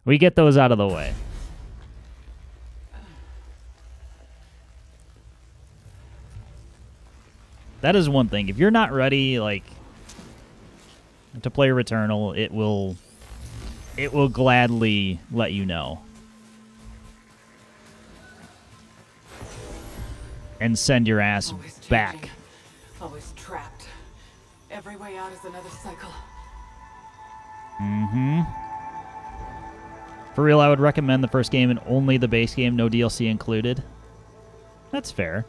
We get those out of the way. That is one thing. If you're not ready, like, to play Returnal, it will gladly let you know. And send your ass back. Always trapped. Every way out is another cycle. Mm-hmm. For real, I would recommend the first game and only the base game, no DLC included. That's fair.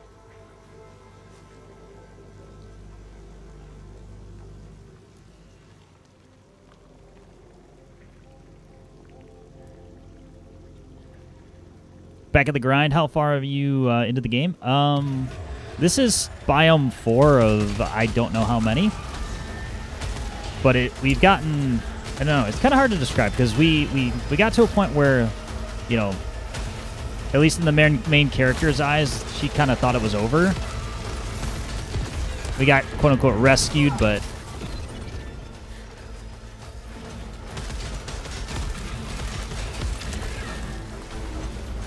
Back at the grind, how far are you into the game? This is biome 4 of I don't know how many. But we've gotten, I don't know, it's kind of hard to describe because we got to a point where, you know, at least in the main character's eyes, she kind of thought it was over. We got quote-unquote rescued, but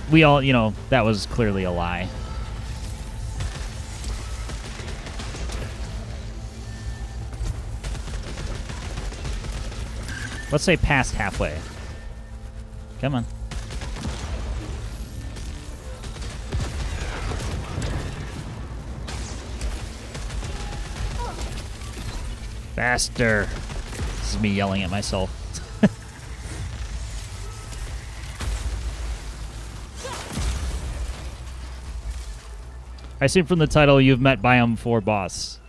we all, you know, that was clearly a lie. Let's say past halfway. Come on. Faster. This is me yelling at myself. I assume from the title you've met Biome 4 boss.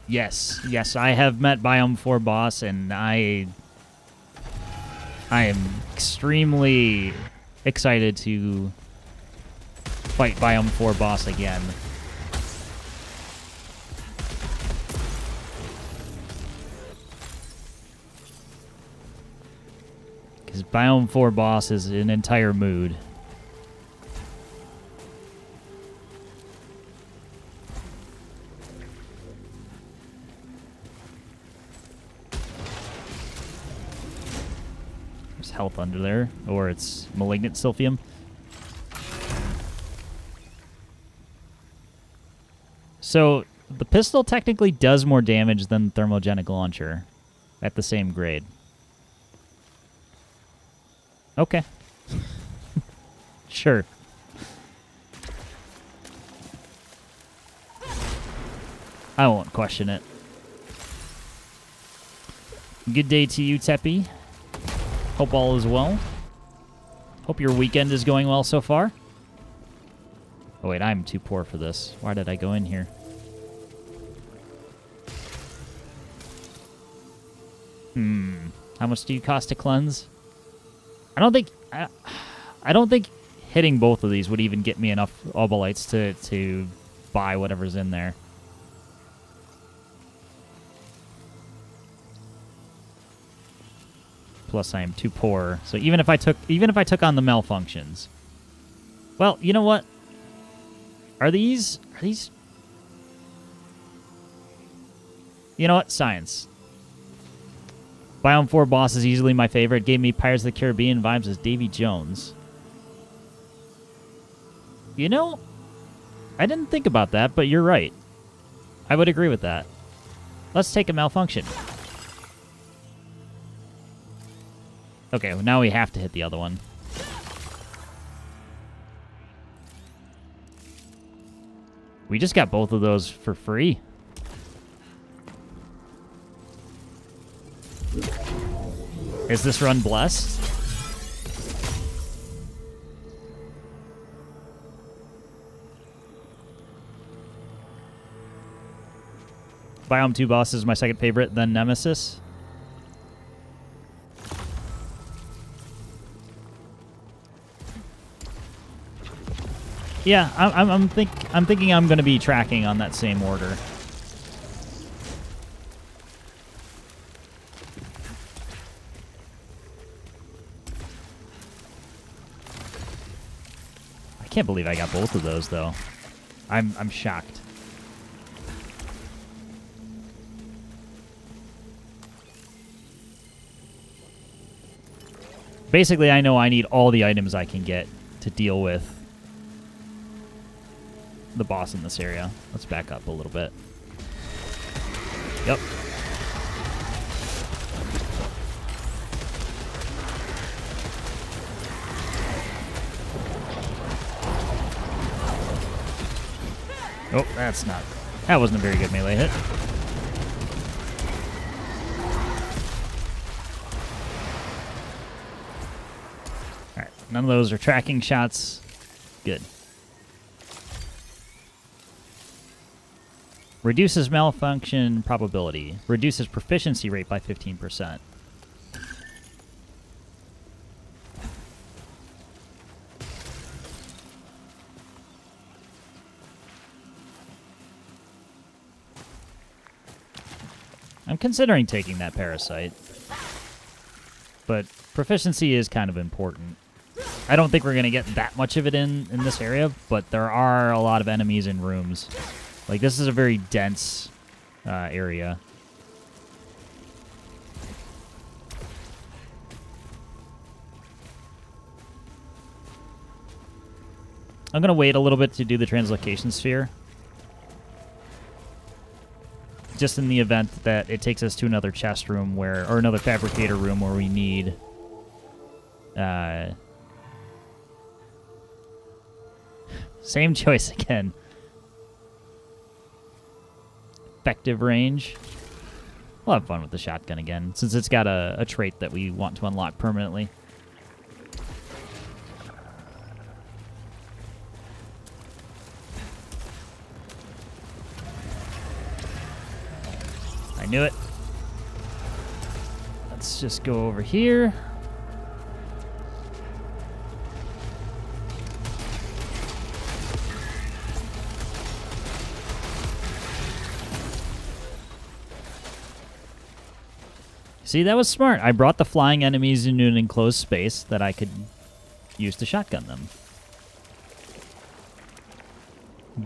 Yes, yes, I have met Biome 4 boss, and I am extremely excited to fight Biome 4 boss again. Because Biome 4 boss is an entire mood. Health under there, or it's malignant Sylphium. So the pistol technically does more damage than the thermogenic launcher at the same grade. Okay. Sure. I won't question it. Good day to you, Teppy. Hope all is well. Hope your weekend is going well so far. Oh wait, I'm too poor for this. Why did I go in here? How much do you cost to cleanse? I don't think hitting both of these would even get me enough obolites to buy whatever's in there. Plus, I am too poor. So even if I took on the malfunctions, well, you know what? Are these? You know what? Science. Biome 4 boss is easily my favorite. Gave me Pirates of the Caribbean vibes as Davy Jones. You know, I didn't think about that, but you're right. I would agree with that. Let's take a malfunction. Okay, well, now we have to hit the other one. We just got both of those for free. Is this run blessed? Biome 2 boss is my second favorite, then Nemesis. Yeah, I'm thinking I'm going to be tracking on that same order. I can't believe I got both of those though. I'm shocked. Basically, I know I need all the items I can get to deal with the boss in this area. Let's back up a little bit. Yep. Oh, that wasn't a very good melee hit. Alright, none of those are tracking shots. Good. Reduces malfunction probability. Reduces proficiency rate by 15%. I'm considering taking that parasite, but proficiency is kind of important. I don't think we're going to get that much of it in this area, but there are a lot of enemies in rooms. Like, this is a very dense area. I'm going to wait a little bit to do the translocation sphere. Just in the event that it takes us to another chest room or another fabricator room where we need same choice again. Effective range. We'll have fun with the shotgun again, since it's got a trait that we want to unlock permanently. I knew it. Let's just go over here. See, that was smart. I brought the flying enemies into an enclosed space that I could use to shotgun them.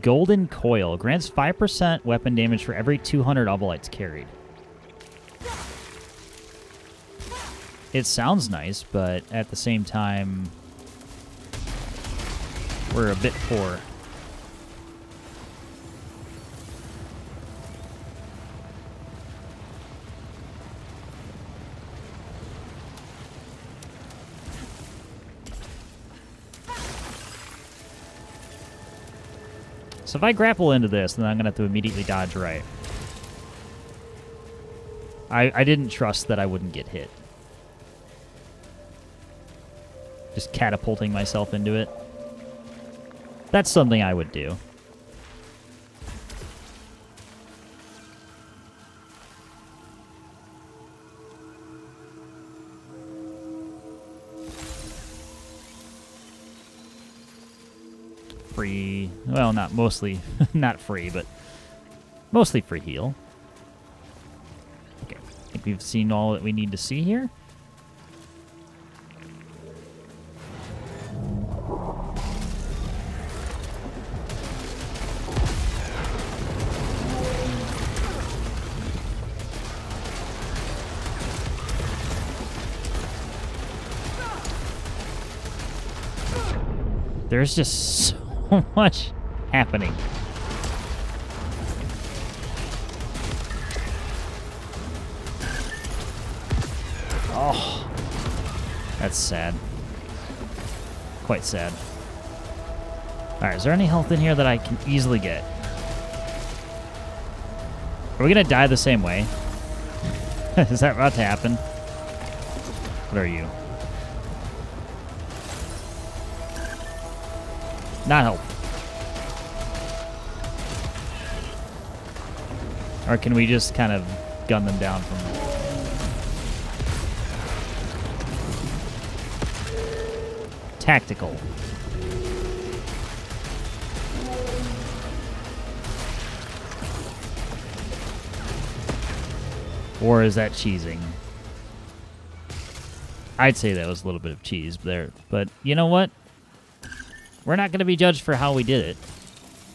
Golden Coil. Grants 5% weapon damage for every 200 obolites carried. It sounds nice, but at the same time, we're a bit poor. So if I grapple into this, then I'm going to have to immediately dodge right. I didn't trust that I wouldn't get hit. Just catapulting myself into it. That's something I would do. Free, well, not mostly, not free, but mostly free heal. Okay, I think we've seen all that we need to see here. There's just so much happening. Oh, that's sad. Quite sad. Alright, is there any health in here that I can easily get? Are we gonna die the same way? Is that about to happen? What are you? Not help. Or can we just kind of gun them down from... Tactical. Or is that cheesing? I'd say that was a little bit of cheese there. But you know what? We're not going to be judged for how we did it.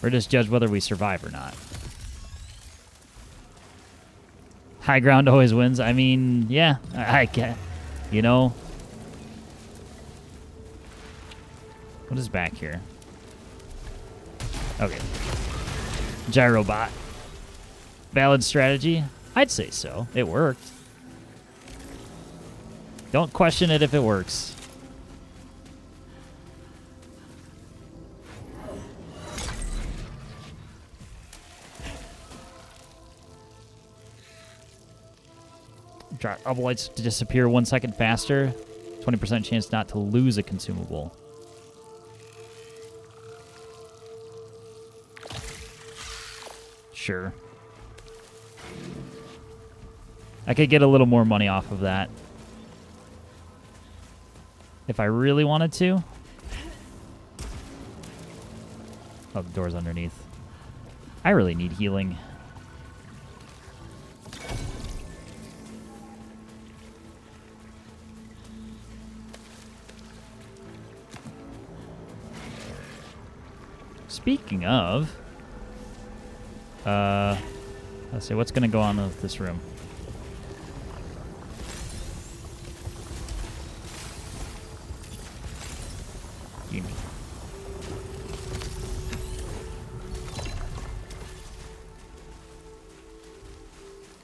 We're just judged whether we survive or not. High ground always wins. I mean, yeah, I get, you know, What is back here? Okay. Gyrobot. Valid strategy? I'd say so. It worked. Don't question it if it works. Drop lights to disappear 1 second faster. 20% chance not to lose a consumable. Sure. I could get a little more money off of that. If I really wanted to. Oh, the door's underneath. I really need healing. Speaking of, let's see, what's going to go on with this room?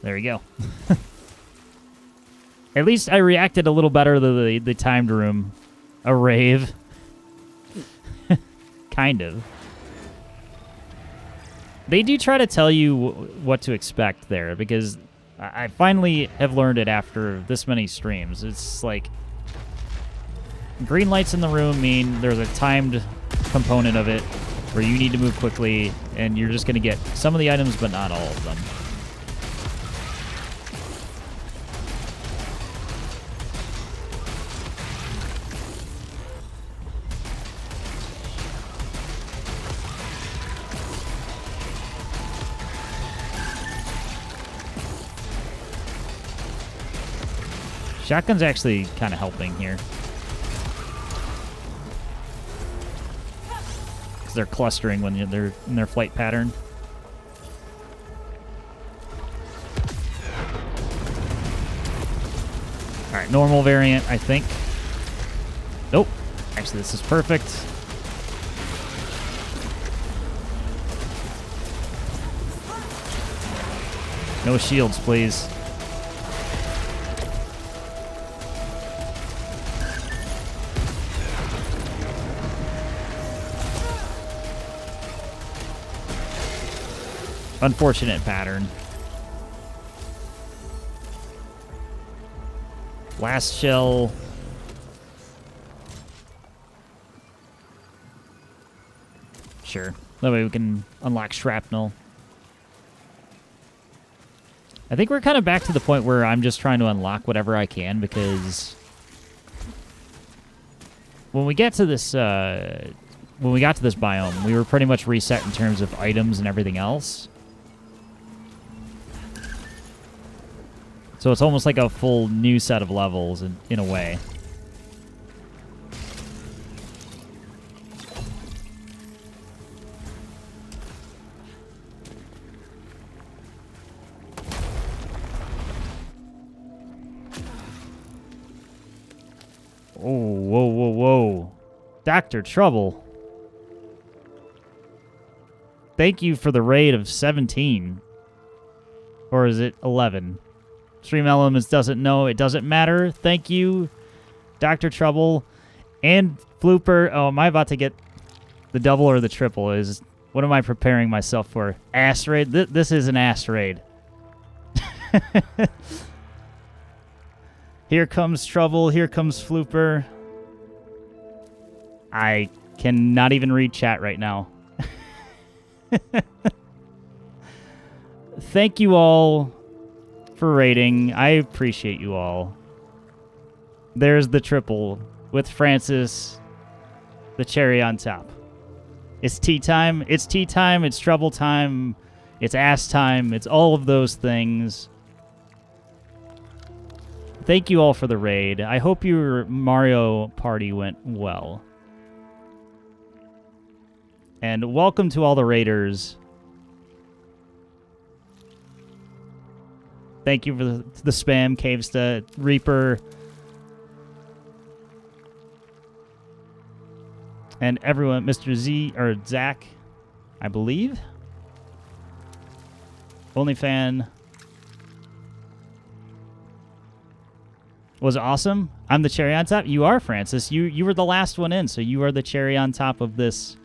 There we go. At least I reacted a little better to the timed room. A rave. Kind of. They do try to tell you what to expect there, because I finally have learned it after this many streams. It's like green lights in the room mean there's a timed component of it where you need to move quickly, and you're just going to get some of the items, but not all of them. Shotgun's actually kind of helping here. Because they're clustering when they're in their flight pattern. Alright, normal variant, I think. Nope. Actually, this is perfect. No shields, please. Unfortunate pattern. Last shell. Sure. That way we can unlock shrapnel. I think we're kind of back to the point where I'm just trying to unlock whatever I can, because when we get to this biome, we were pretty much reset in terms of items and everything else. So it's almost like a full new set of levels in a way. Oh, whoa, whoa, whoa. Dr. Trouble. Thank you for the raid of 17. Or is it 11? Stream Elements doesn't know. It doesn't matter. Thank you, Dr. Trouble. And Flooper. Oh, am I about to get the double or the triple? What am I preparing myself for? Ass raid? This is an ass raid. Here comes Trouble. Here comes Flooper. I cannot even read chat right now. Thank you all for raiding. I appreciate you all. There's the triple with Francis, the cherry on top. It's tea time. It's tea time. It's trouble time. It's ass time. It's all of those things. Thank you all for the raid. I hope your Mario party went well. And welcome to all the raiders. Thank you for the spam, Cavesta, Reaper. And everyone, Mr. Z, or Zach, I believe. OnlyFan was awesome. I'm the cherry on top. You are, Francis. You were the last one in, so you are the cherry on top of this.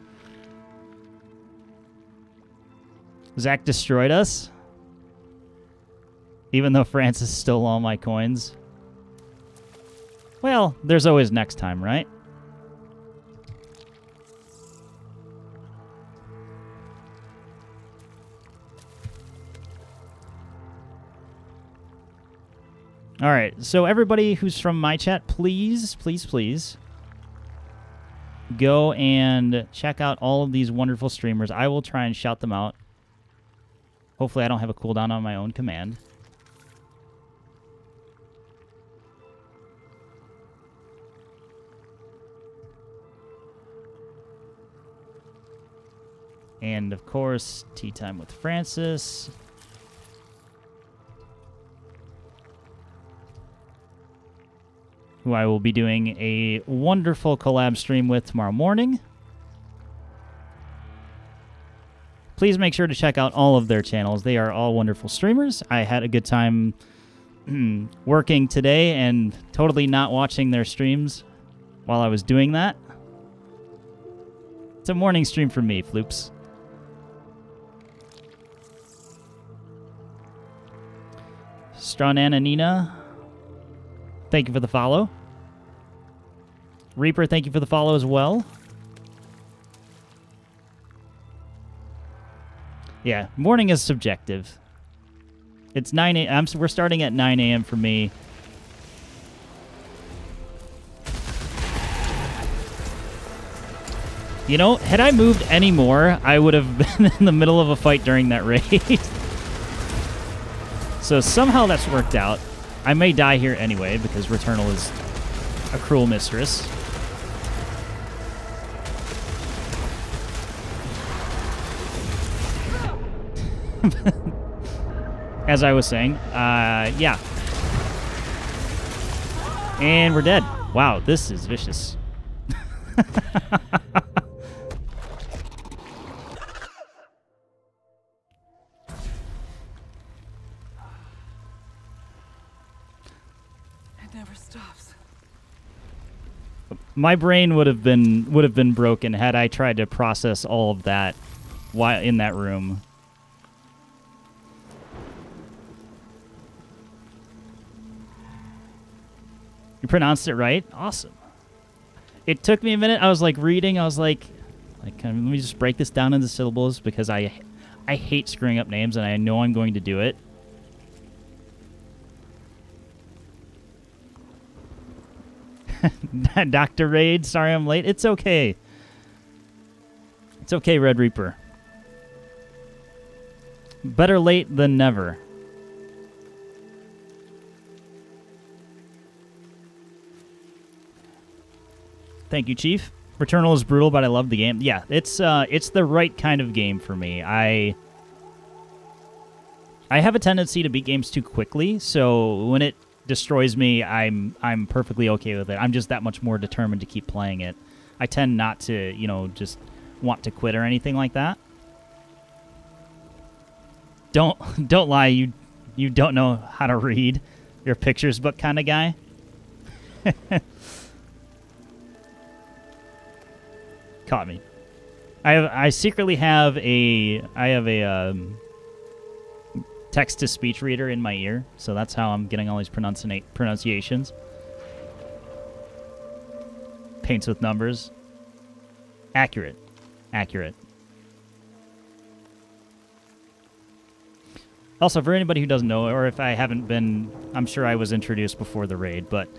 Zach destroyed us. Even though Francis stole all my coins. Well, there's always next time, right? All right, so everybody who's from my chat, please, please, please go and check out all of these wonderful streamers. I will try and shout them out. Hopefully I don't have a cooldown on my own command. And, of course, Tea Time with Francis. Who I will be doing a wonderful collab stream with tomorrow morning. Please make sure to check out all of their channels. They are all wonderful streamers. I had a good time working today and totally not watching their streams while I was doing that. It's a morning stream for me, Floops. Strawn Nina, thank you for the follow. Reaper, thank you for the follow as well. Yeah, morning is subjective. It's 9 a.m. We're starting at 9 a.m. for me. You know, had I moved any more, I would have been in the middle of a fight during that raid. So somehow that's worked out. I may die here anyway, because Returnal is a cruel mistress. As I was saying, yeah. And we're dead. Wow, this is vicious. My brain would have been broken had I tried to process all of that while in that room. You pronounced it right? Awesome. It took me a minute. I was like reading. I was like let me just break this down into syllables because I hate screwing up names and I know I'm going to do it. Dr. Raid, sorry I'm late. It's okay. It's okay, Red Reaper. Better late than never. Thank you, Chief. Returnal is brutal, but I love the game. Yeah, it's the right kind of game for me. I have a tendency to beat games too quickly, so when it destroys me, I'm perfectly okay with it. I'm just that much more determined to keep playing it. I tend not to, you know, just want to quit or anything like that. Don't lie, you don't know how to read your pictures book kind of guy. Caught me. I secretly have a text-to-speech reader in my ear, so that's how I'm getting all these pronunciations. Paints with numbers. Accurate. Accurate. Also, for anybody who doesn't know, or if I haven't been, I'm sure I was introduced before the raid, but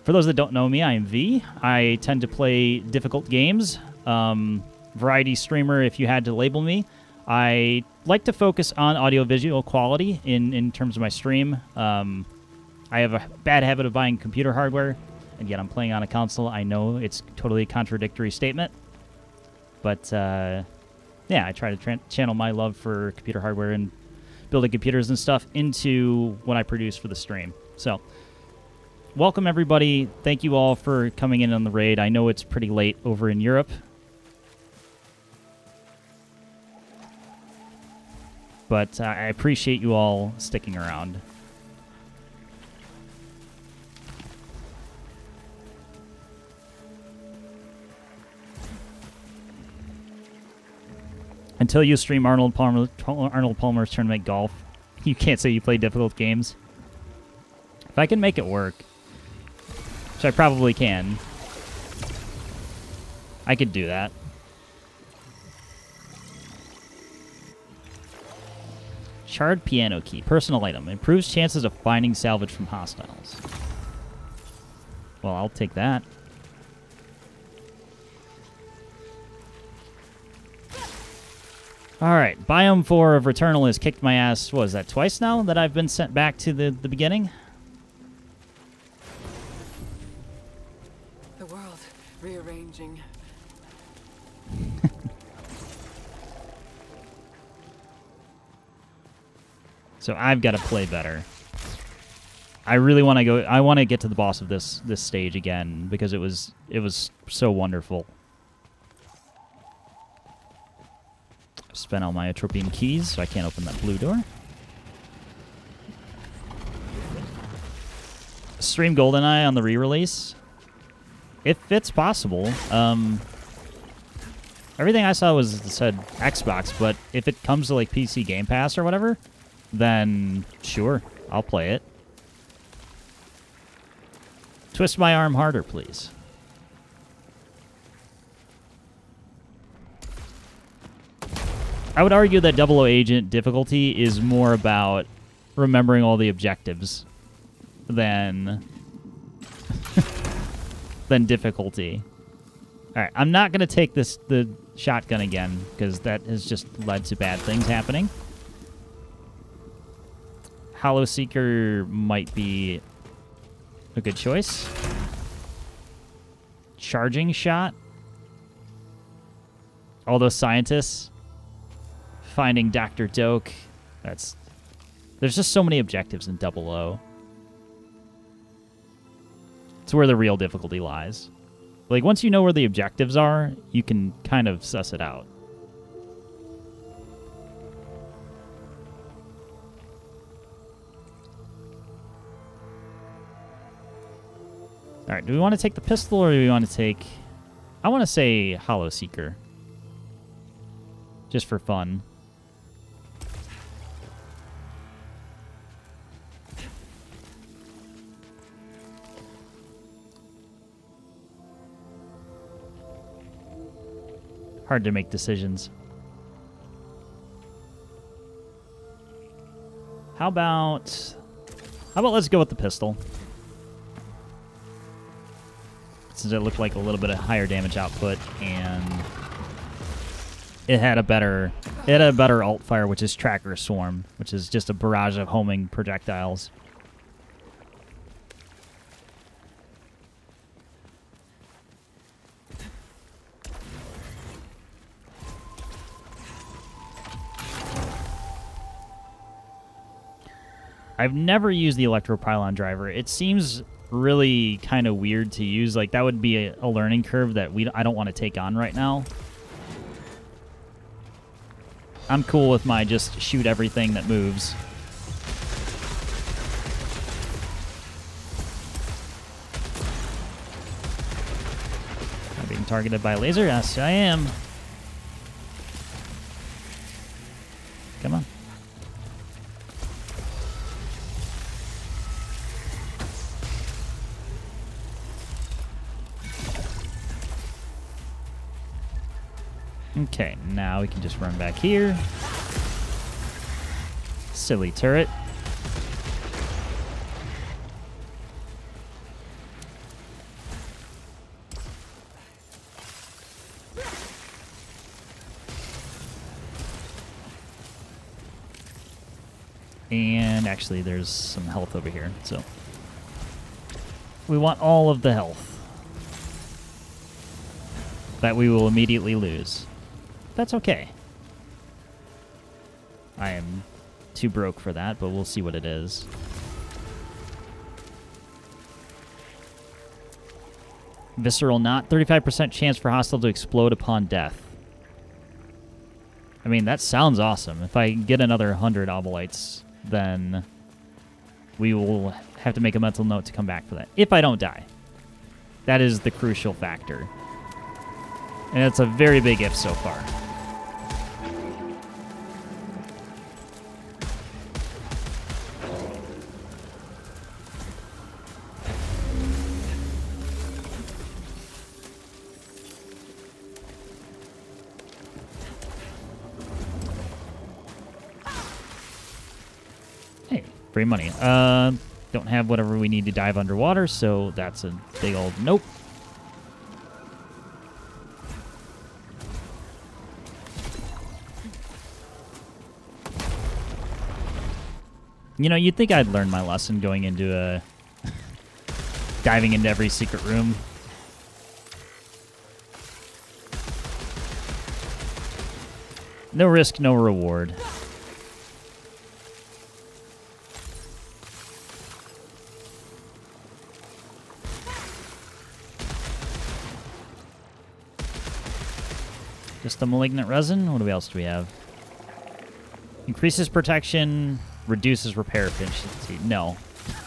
for those that don't know me, I am V. I tend to play difficult games. Variety streamer, if you had to label me. I like to focus on audio-visual quality in terms of my stream. I have a bad habit of buying computer hardware, and yet I'm playing on a console. I know it's totally a contradictory statement, but yeah, I try to channel my love for computer hardware and building computers and stuff into what I produce for the stream. So welcome everybody. Thank you all for coming in on the raid. I know it's pretty late over in Europe. But I appreciate you all sticking around. Until you stream Arnold Palmer's Tournament Golf, you can't say you play difficult games. If I can make it work, which I probably can, I could do that. Charred piano key. Personal item. Improves chances of finding salvage from hostiles. Well, I'll take that. Alright, Biome 4 of Returnal has kicked my ass, what is that, twice now that I've been sent back to the beginning? The world rearranging. So I've got to play better. I really want to go. I want to get to the boss of this stage again because it was so wonderful. Spent all my Atropian keys, so I can't open that blue door. Stream GoldenEye on the re-release. If it's possible. Everything I saw said Xbox, but if it comes to like PC Game Pass or whatever, then sure, I'll play it. Twist my arm harder, please. I would argue that 00 Agent difficulty is more about remembering all the objectives than than difficulty. All right, I'm not going to take the shotgun again because that has just led to bad things happening. Hollow Seeker might be a good choice. Charging shot. All those scientists finding Dr. Doak. There's just so many objectives in 00. It's where the real difficulty lies. Like, once you know where the objectives are, you can kind of suss it out. All right, do we want to take the pistol or do we want to take... I want to say Hollow Seeker. Just for fun. Hard to make decisions. How about let's go with the pistol. Since it looked like a little bit of higher damage output and it had a better alt fire, which is Tracker Swarm, which is just a barrage of homing projectiles. I've never used the Electropylon driver. It seems really kind of weird to use. Like, that would be a learning curve that I don't want to take on right now. I'm cool with my just shoot everything that moves. I'm being targeted by a laser? Yes, I am. Come on. Okay, now we can just run back here. Silly turret. And actually, there's some health over here, so we want all of the health that we will immediately lose. That's okay. I am too broke for that, but we'll see what it is. Visceral Knot. 35% chance for hostile to explode upon death. I mean, that sounds awesome. If I get another 100 Obolites, then we will have to make a mental note to come back for that. If I don't die. That is the crucial factor. And it's a very big if so far. Hey, free money. Don't have whatever we need to dive underwater, so that's a big old nope. You know, you'd think I'd learn my lesson going into diving into every secret room. No risk, no reward. Just the malignant resin? What else do we have? Increases protection, reduces repair efficiency. No.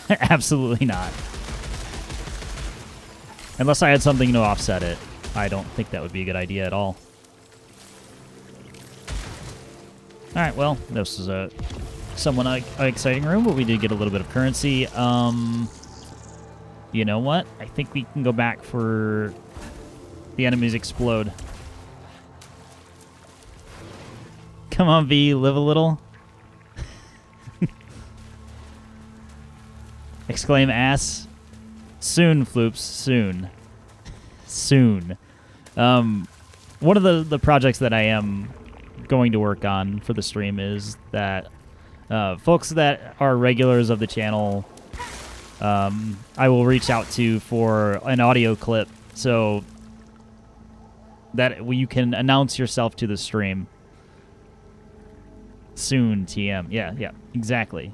Absolutely not. Unless I had something to offset it. I don't think that would be a good idea at all. Alright, well, this is a somewhat exciting room, but we did get a little bit of currency. You know what? I think we can go back for the enemies explode. Come on, V, live a little. Exclaim ass. Soon, Floops, soon. Soon. One of the projects that I am going to work on for the stream is that folks that are regulars of the channel, I will reach out to for an audio clip so that you can announce yourself to the stream. Soon, TM. Yeah, exactly.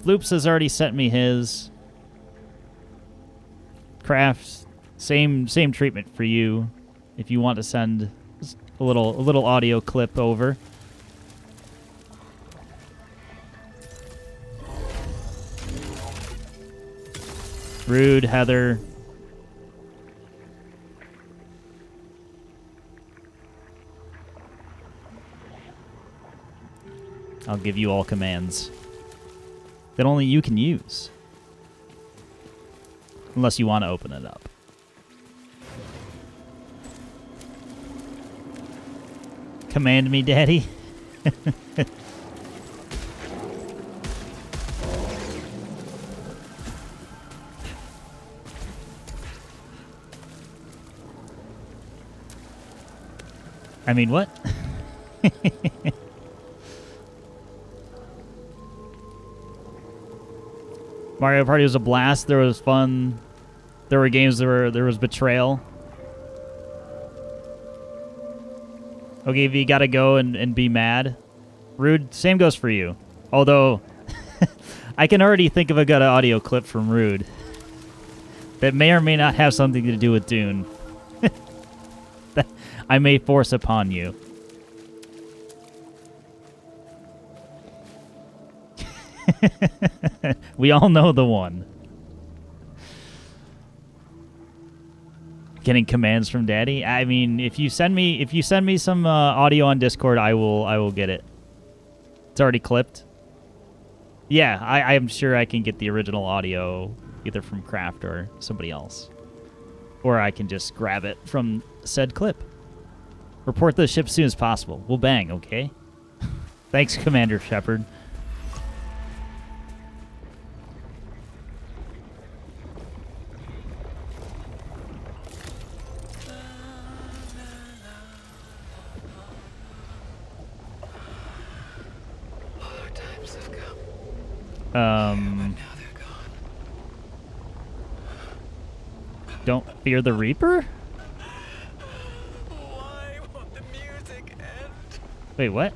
Floops has already sent me his. Craft, same treatment for you. If you want to send a little audio clip over. Rude, Heather. I'll give you all commands that only you can use. Unless you want to open it up. Command me, Daddy. I mean, what? Mario Party was a blast. There was fun. There were games. There was betrayal. Okay, V, gotta go and be mad. Rude, same goes for you. Although, I can already think of a good audio clip from Rude that may or may not have something to do with Dune. That I may force upon you. We all know the one. Getting commands from Daddy. I mean, if you send me some audio on Discord, I will get it. It's already clipped. Yeah, I'm sure I can get the original audio either from Kraft or somebody else, or I can just grab it from said clip. Report the ship as soon as possible. We'll bang, okay? Thanks, Commander Shepard. Don't fear the Reaper? Why won't the music end? Wait, what?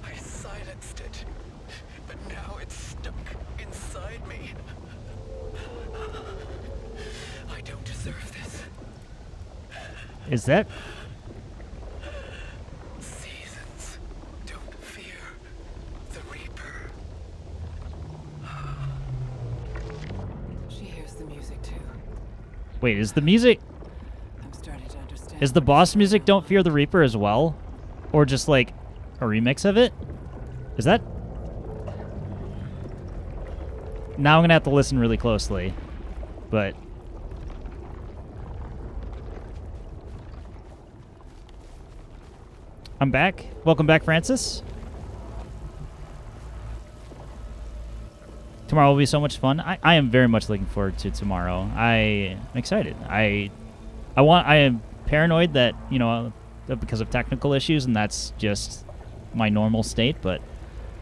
I silenced it, but now it's stuck inside me. Is that... Seasons, don't fear the Reaper. She hears the music too. Wait, is the music... I'm starting to understand. Is the what boss she's music doing. Don't Fear the Reaper as well? Or just, like, a remix of it? Is that... Now I'm going to have to listen really closely. But... I'm back. Welcome back, Francis. Tomorrow will be so much fun. I am very much looking forward to tomorrow. I'm excited. I am paranoid that, you know, because of technical issues, and that's just my normal state, but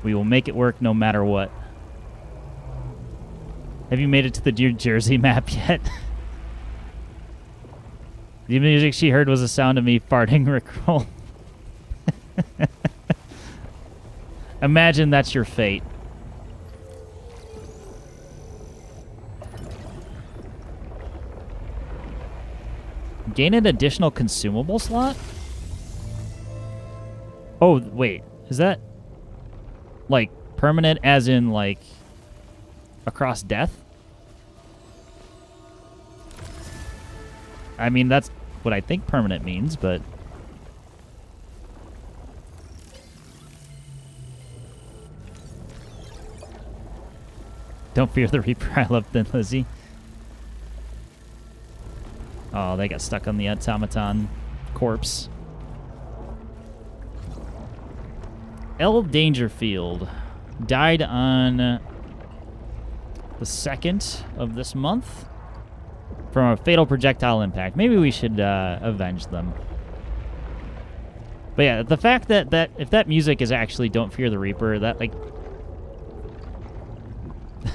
we will make it work no matter what. Have you made it to the New Jersey map yet? The music she heard was the sound of me farting Rickroll. Imagine that's your fate. Gain an additional consumable slot? Oh, wait. Is that, like, permanent as in, like, across death? I mean, that's what I think permanent means, but... Don't fear the Reaper. I love Thin Lizzy. Oh, they got stuck on the automaton corpse. L. Dangerfield died on the 2nd of this month from a fatal projectile impact. Maybe we should avenge them. But yeah, the fact that if that music is actually Don't Fear the Reaper, that, like...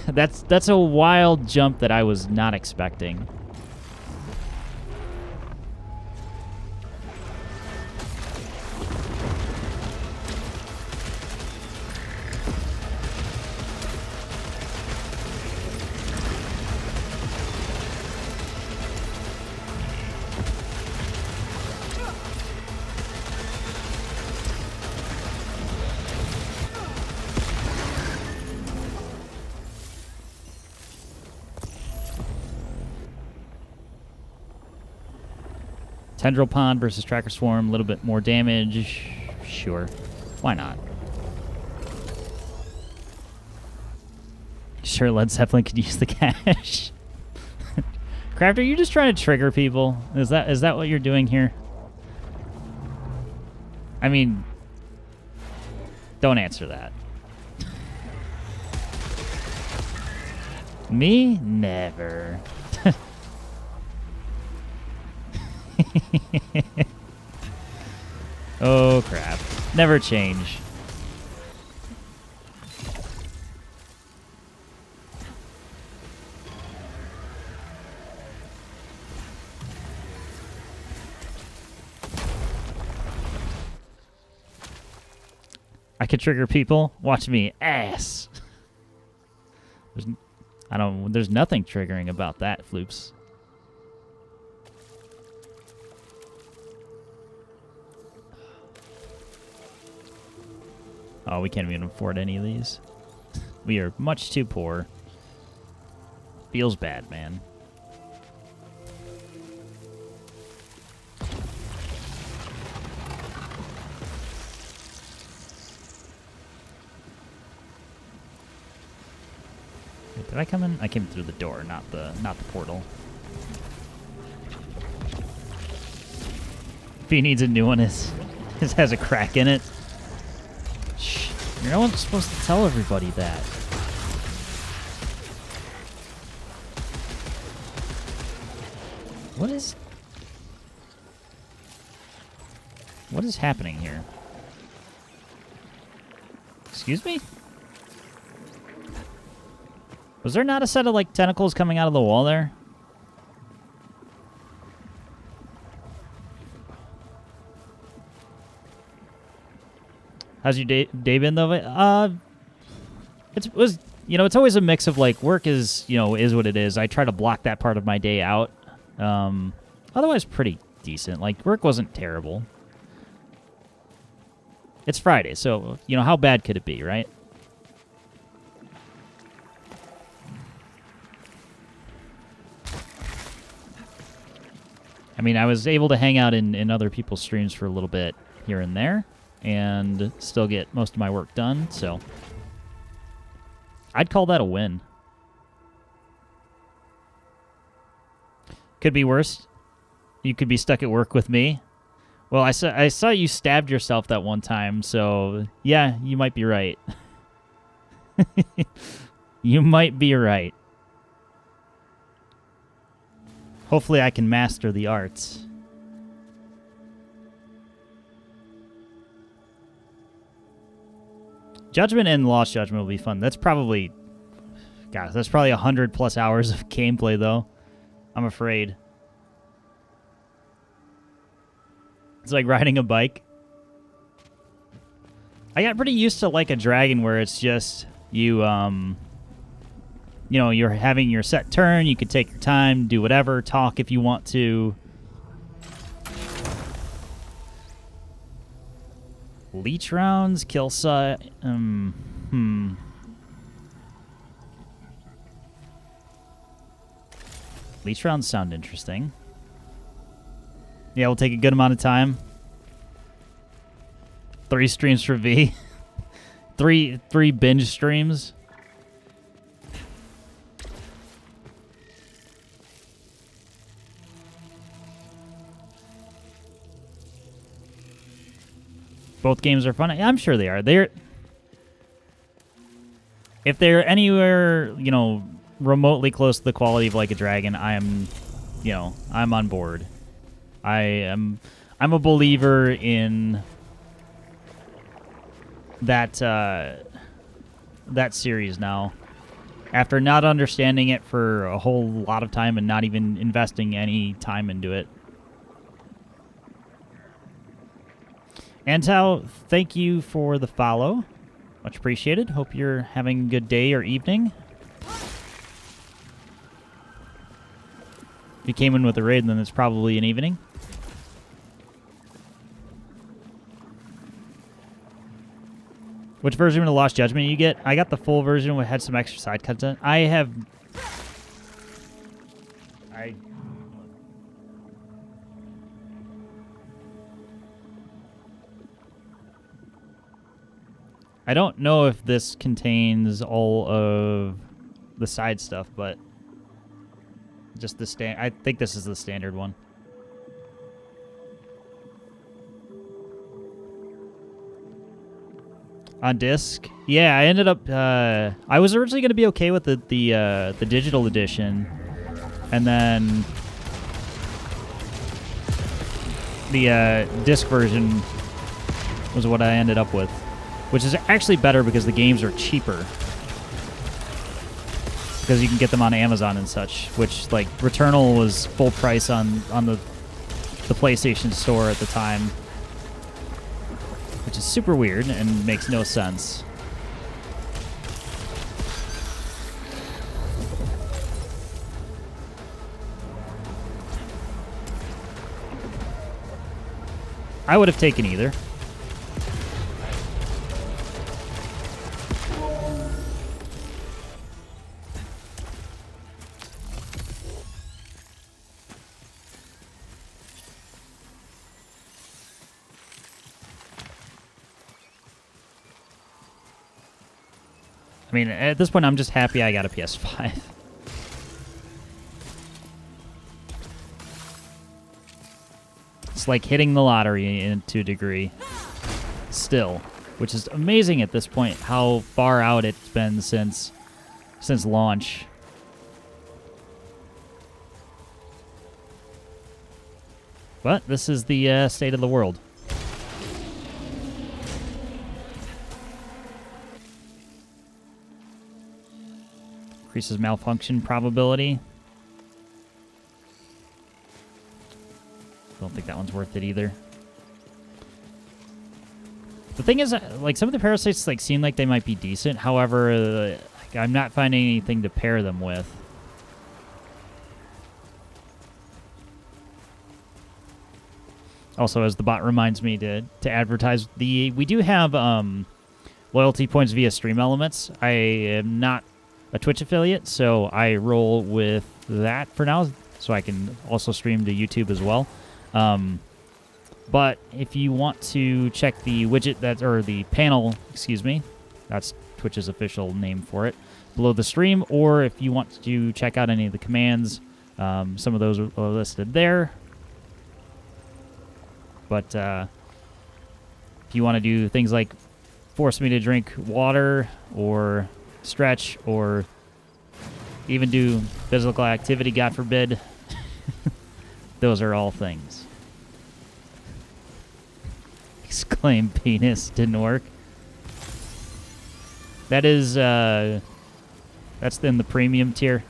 that's a wild jump that I was not expecting. Tendril Pond versus Tracker Swarm, a little bit more damage. Sure. Why not? Sure, Led Zeppelin could use the cash. Craft, are you just trying to trigger people? Is that what you're doing here? I mean, don't answer that. Me? Never. Oh, crap. Never change. I could trigger people. Watch me. Ass. There's nothing triggering about that, Floops. Oh, we can't even afford any of these. We are much too poor. Feels bad, man. Wait, did I come in? I came through the door, not the portal. If he needs a new one, it has a crack in it. Shh. You're not supposed to tell everybody that. What is happening here? Excuse me? Was there not a set of, like, tentacles coming out of the wall there? How's your day been, though? It's always a mix of, like, work is what it is. I try to block that part of my day out. Otherwise, pretty decent. Like, work wasn't terrible. It's Friday, so, you know, how bad could it be, right? I mean, I was able to hang out in other people's streams for a little bit here and there and still get most of my work done, so I'd call that a win. Could be worse. You could be stuck at work with me. Well, I saw you stabbed yourself that one time, so yeah, you might be right. You might be right. Hopefully I can master the arts. Judgment and Lost Judgment will be fun. That's probably... God, that's probably 100+ hours of gameplay, though. I'm afraid. It's like riding a bike. I got pretty used to like a dragon where it's just you, you know, you're having your set turn. You could take your time, do whatever, talk if you want to. Leech rounds, kill site. Leech rounds sound interesting. Yeah, we'll take a good amount of time. 3 streams for V. three binge streams. Both games are fun. I'm sure they are. If they're anywhere, you know, remotely close to the quality of Like a Dragon, I'm on board. I'm a believer in that that series now. After not understanding it for a whole lot of time and not even investing any time into it. Antau, thank you for the follow. Much appreciated. Hope you're having a good day or evening. If you came in with a raid, then it's probably an evening. Which version of the Lost Judgment you get? I got the full version which had some extra side content. I don't know if this contains all of the side stuff, but just the I think this is the standard one. On disc, yeah, I ended up. I was originally going to be okay with the digital edition, and then the disc version was what I ended up with, which is actually better because the games are cheaper because you can get them on Amazon and such. Which, like, Returnal was full price on the PlayStation Store at the time. Which is super weird and makes no sense. I would have taken either. I mean, at this point, I'm just happy I got a PS5. It's like hitting the lottery to a degree. Still. Which is amazing at this point, how far out it's been since launch. But this is the state of the world. Increases malfunction probability. Don't think that one's worth it either. The thing is, like, some of the parasites like seem like they might be decent. However, I'm not finding anything to pair them with. Also, as the bot reminds me to advertise, we do have loyalty points via Stream Elements. I am not a Twitch affiliate, so I roll with that for now, so I can also stream to YouTube as well. But if you want to check the widget or the panel, excuse me, that's Twitch's official name for it, below the stream, or if you want to check out any of the commands, some of those are listed there. But if you want to do things like force me to drink water or stretch or even do physical activity, God forbid, those are all things. Exclaim penis didn't work. That is, that's in the premium tier.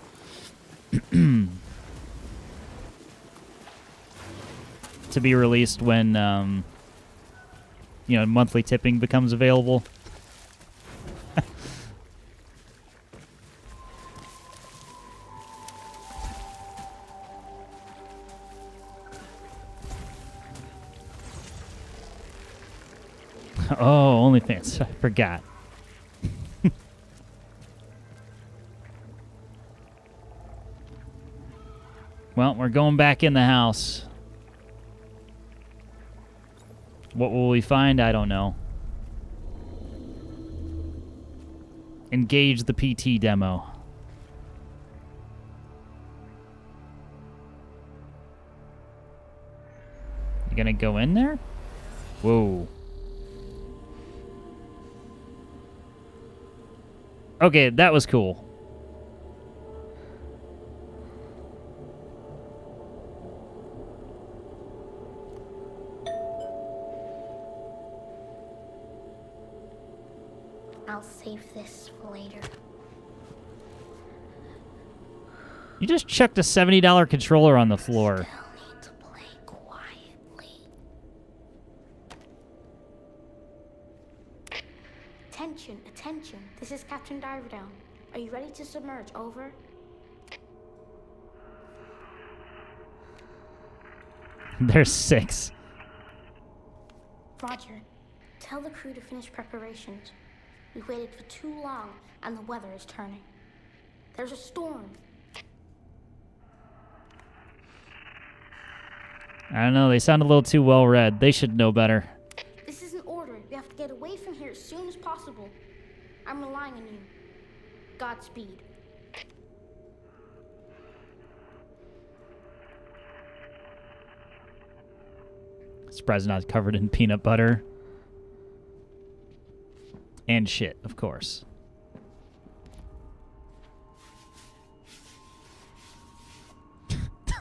To be released when, you know, monthly tipping becomes available. Oh, OnlyFans. I forgot. Well, we're going back in the house. What will we find? I don't know. Engage the PT demo. You gonna go in there? Whoa. Okay, that was cool. I'll save this for later. You just chucked a $70 controller on the floor. Still need to play quietly. Attention, attention. This is Captain Diverdown. Are you ready to submerge? Over. There's 6. Roger. Tell the crew to finish preparations. We waited for too long, and the weather is turning. There's a storm. I don't know, they sound a little too well read. They should know better. This is an order. We have to get away from here as soon as possible. I'm relying on you. Godspeed. Surprised not covered in peanut butter. And shit, of course.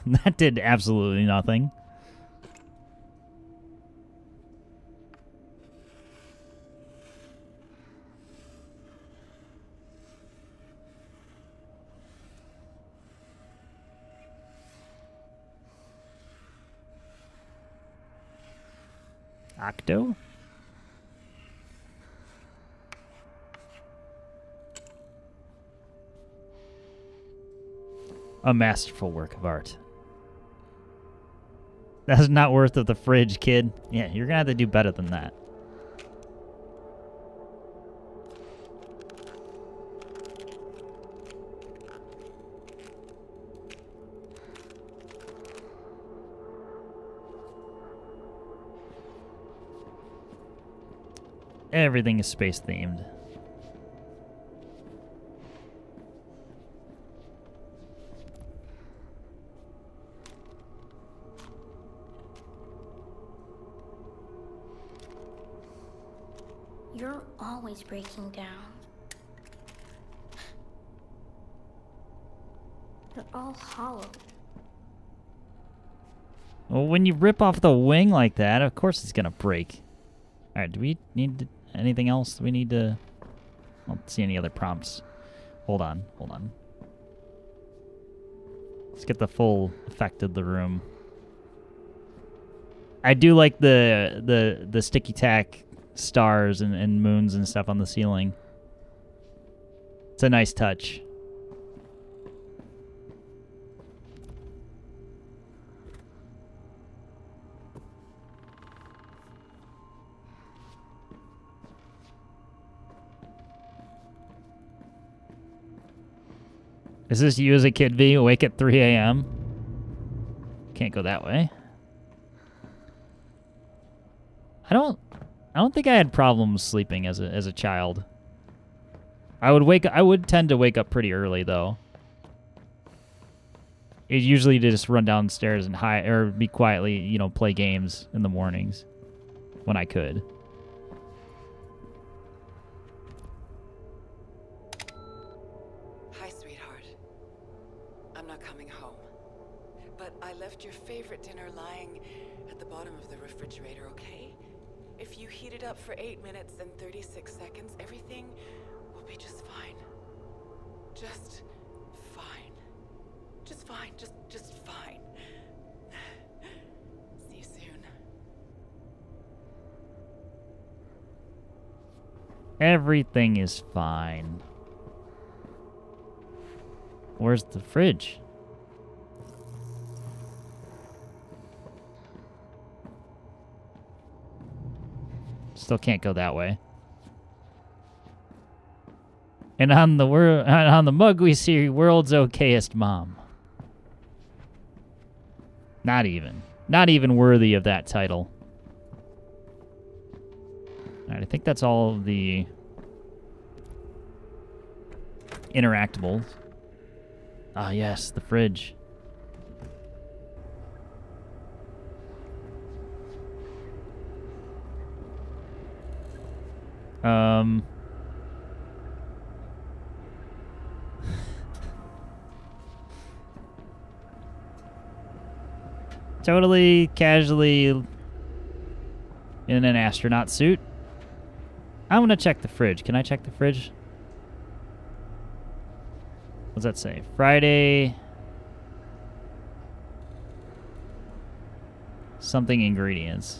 That did absolutely nothing. Octo? A masterful work of art. That's not worth of the fridge, kid. Yeah, you're gonna have to do better than that. Everything is space themed. You're always breaking down. They're all hollow. Well, when you rip off the wing like that, of course it's gonna break. Alright, do we need anything else? We need to... I don't see any other prompts. Hold on, hold on. Let's get the full effect of the room. I do like the sticky tack stars and moons and stuff on the ceiling. It's a nice touch. Is this you as a kid, V? Awake at 3 a.m.? Can't go that way. I don't think I had problems sleeping as a child. I would tend to wake up pretty early though. It usually to just run downstairs and be quietly, you know, play games in the mornings when I could. Hi, sweetheart. I'm not coming home. But I left your favorite dinner lying at the bottom of the refrigerator, okay? If you heat it up for 8 minutes and 36 seconds, everything will be just fine. Just fine. Just fine. Just fine. See you soon. Everything is fine. Where's the fridge? Still can't go that way. And on the mug we see world's okayest mom. Not even worthy of that title. All right, I think that's all of the interactables. Ah, yes, the fridge. Totally casually in an astronaut suit. I'm gonna check the fridge. Can I check the fridge? What's that say? Friday. Something ingredients.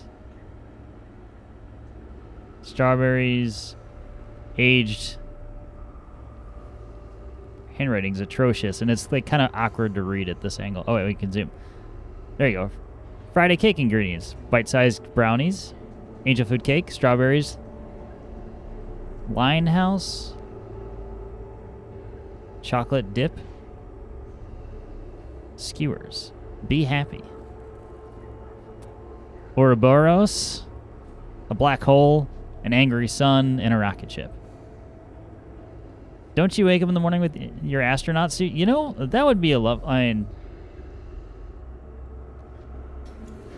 Strawberries. Aged. Handwriting's atrocious, and it's like kind of awkward to read at this angle. Oh wait, we can zoom. There you go. Friday cake ingredients. Bite-sized brownies. Angel food cake. Strawberries. Linehouse. Chocolate dip. Skewers. Be happy. Ouroboros. A black hole. An angry sun. And a rocket ship. Don't you wake up in the morning with your astronaut suit? You know, that would be a love... I mean...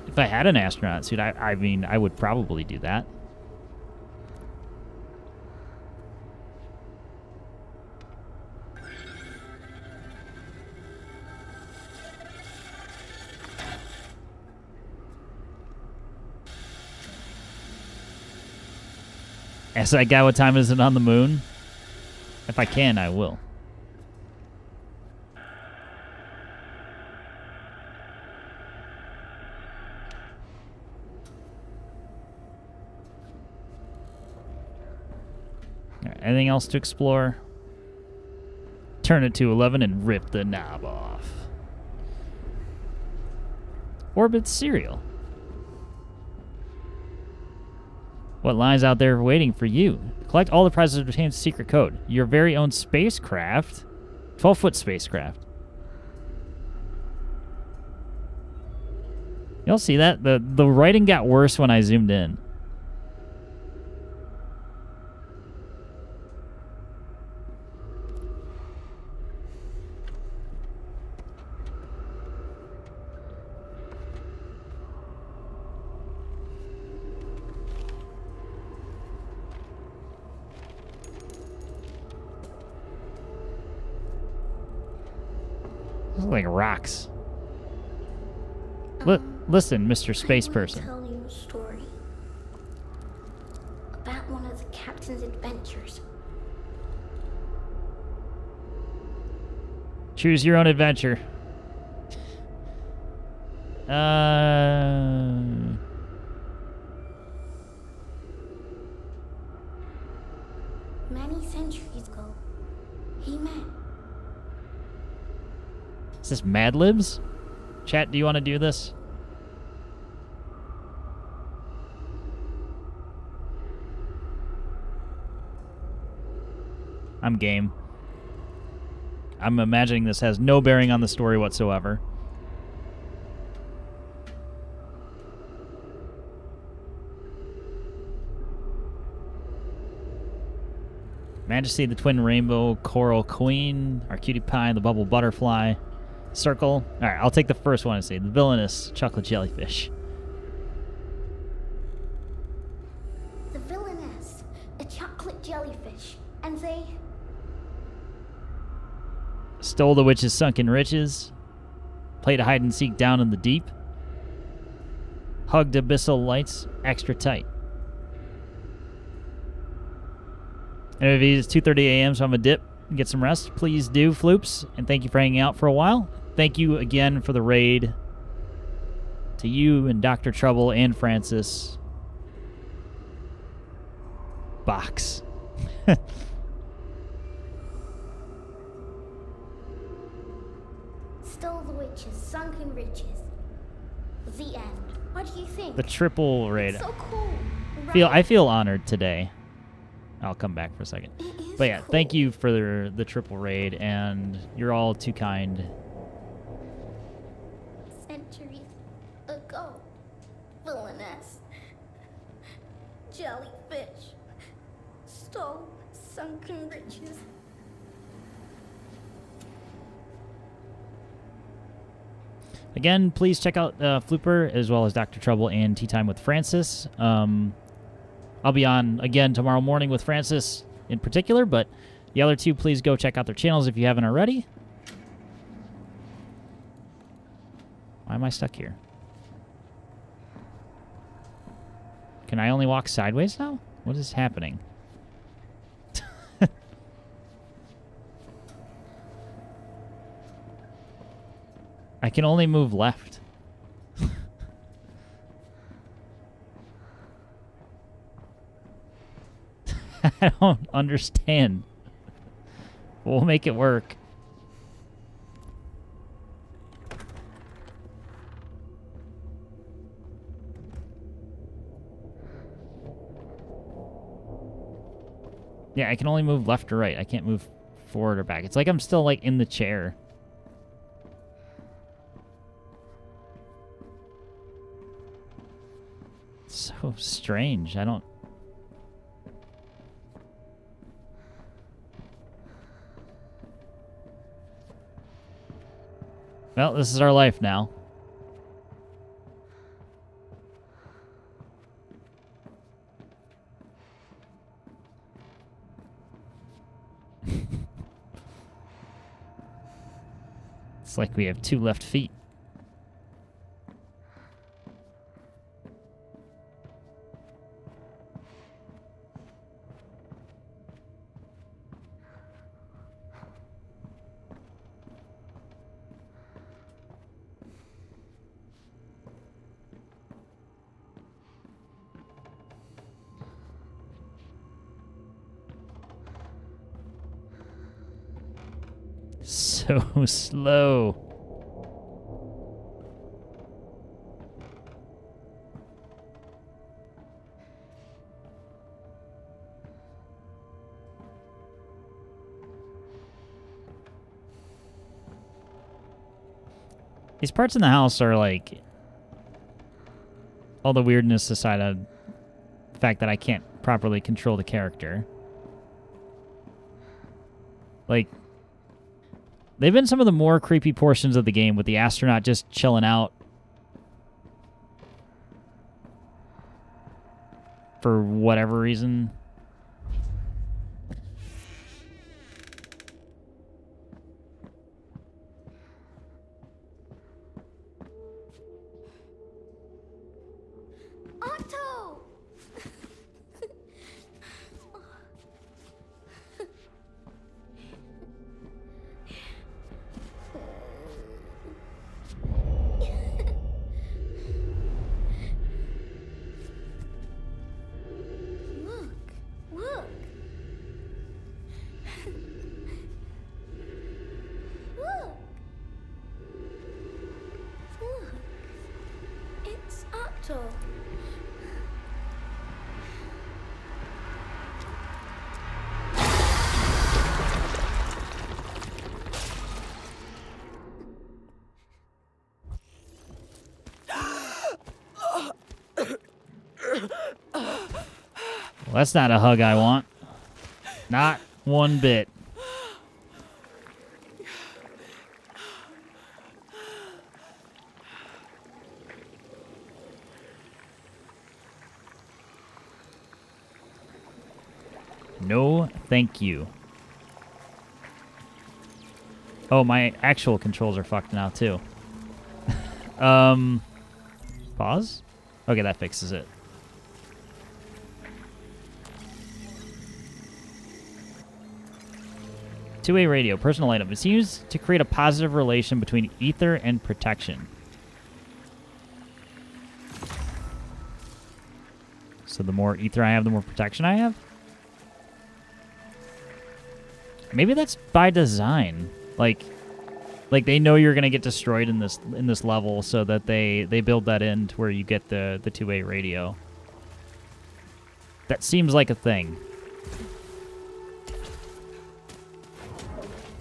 If I had an astronaut suit, I mean, I would probably do that. Ask that guy what time is it on the moon? If I can, I will. Anything else to explore? Turn it to 11 and rip the knob off. Orbit cereal. What lies out there waiting for you? Collect all the prizes to obtain a secret code. Your very own spacecraft. 12-foot spacecraft. Y'all see that? The writing got worse when I zoomed in. Like rocks. Listen, Mr. Space Person. I want to tell you a story about one of the captain's adventures. Choose your own adventure. Many centuries ago, he met. Is this Mad Libs? Chat, do you want to do this? I'm game. I'm imagining this has no bearing on the story whatsoever. Majesty, the Twin Rainbow, Coral Queen, our Cutie Pie, the Bubble Butterfly, Circle. All right, I'll take the first one and say the Villainous Chocolate Jellyfish. The Villainess, a chocolate jellyfish, and they... Stole the witch's sunken riches, played hide and seek down in the deep, hugged abyssal lights extra tight. And it is 2:30 a.m., so I'm a dip and get some rest. Please do, Floops, and thank you for hanging out for a while. Thank you again for the raid to you and Dr. Trouble and Francis. Box. Stole the witch's sunken riches. The end. What do you think? The triple raid. So cool. Right? I feel honored today. I'll come back for a second. But yeah, cool. Thank you for the triple raid, and you're all too kind. Centuries ago, Villainess, jellyfish, stole sunken riches. Again, please check out Flooper as well as Dr. Trouble and Tea Time with Francis. I'll be on again tomorrow morning with Francis in particular, but the other two, please go check out their channels if you haven't already. Why am I stuck here? Can I only walk sideways now? What is happening? I can only move left. I don't understand. We'll make it work. Yeah, I can only move left or right. I can't move forward or back. It's like I'm still like in the chair. So strange. I don't... Well, this is our life now. It's like we have 2 left feet. So slow. These parts in the house are like all the weirdness aside of the fact that I can't properly control the character. Like, they've been some of the more creepy portions of the game with the astronaut just chilling out for whatever reason. Otto! Look. Look. It's Otto. Well, that's not a hug I want. Not one bit. No, thank you. Oh, my actual controls are fucked now, too. Pause? Okay, that fixes it. Two-way radio, personal item. It's used to create a positive relation between ether and protection. So the more ether I have, the more protection I have? Maybe that's by design. Like they know you're gonna get destroyed in this level, so that they build that in to where you get the two-way radio. That seems like a thing.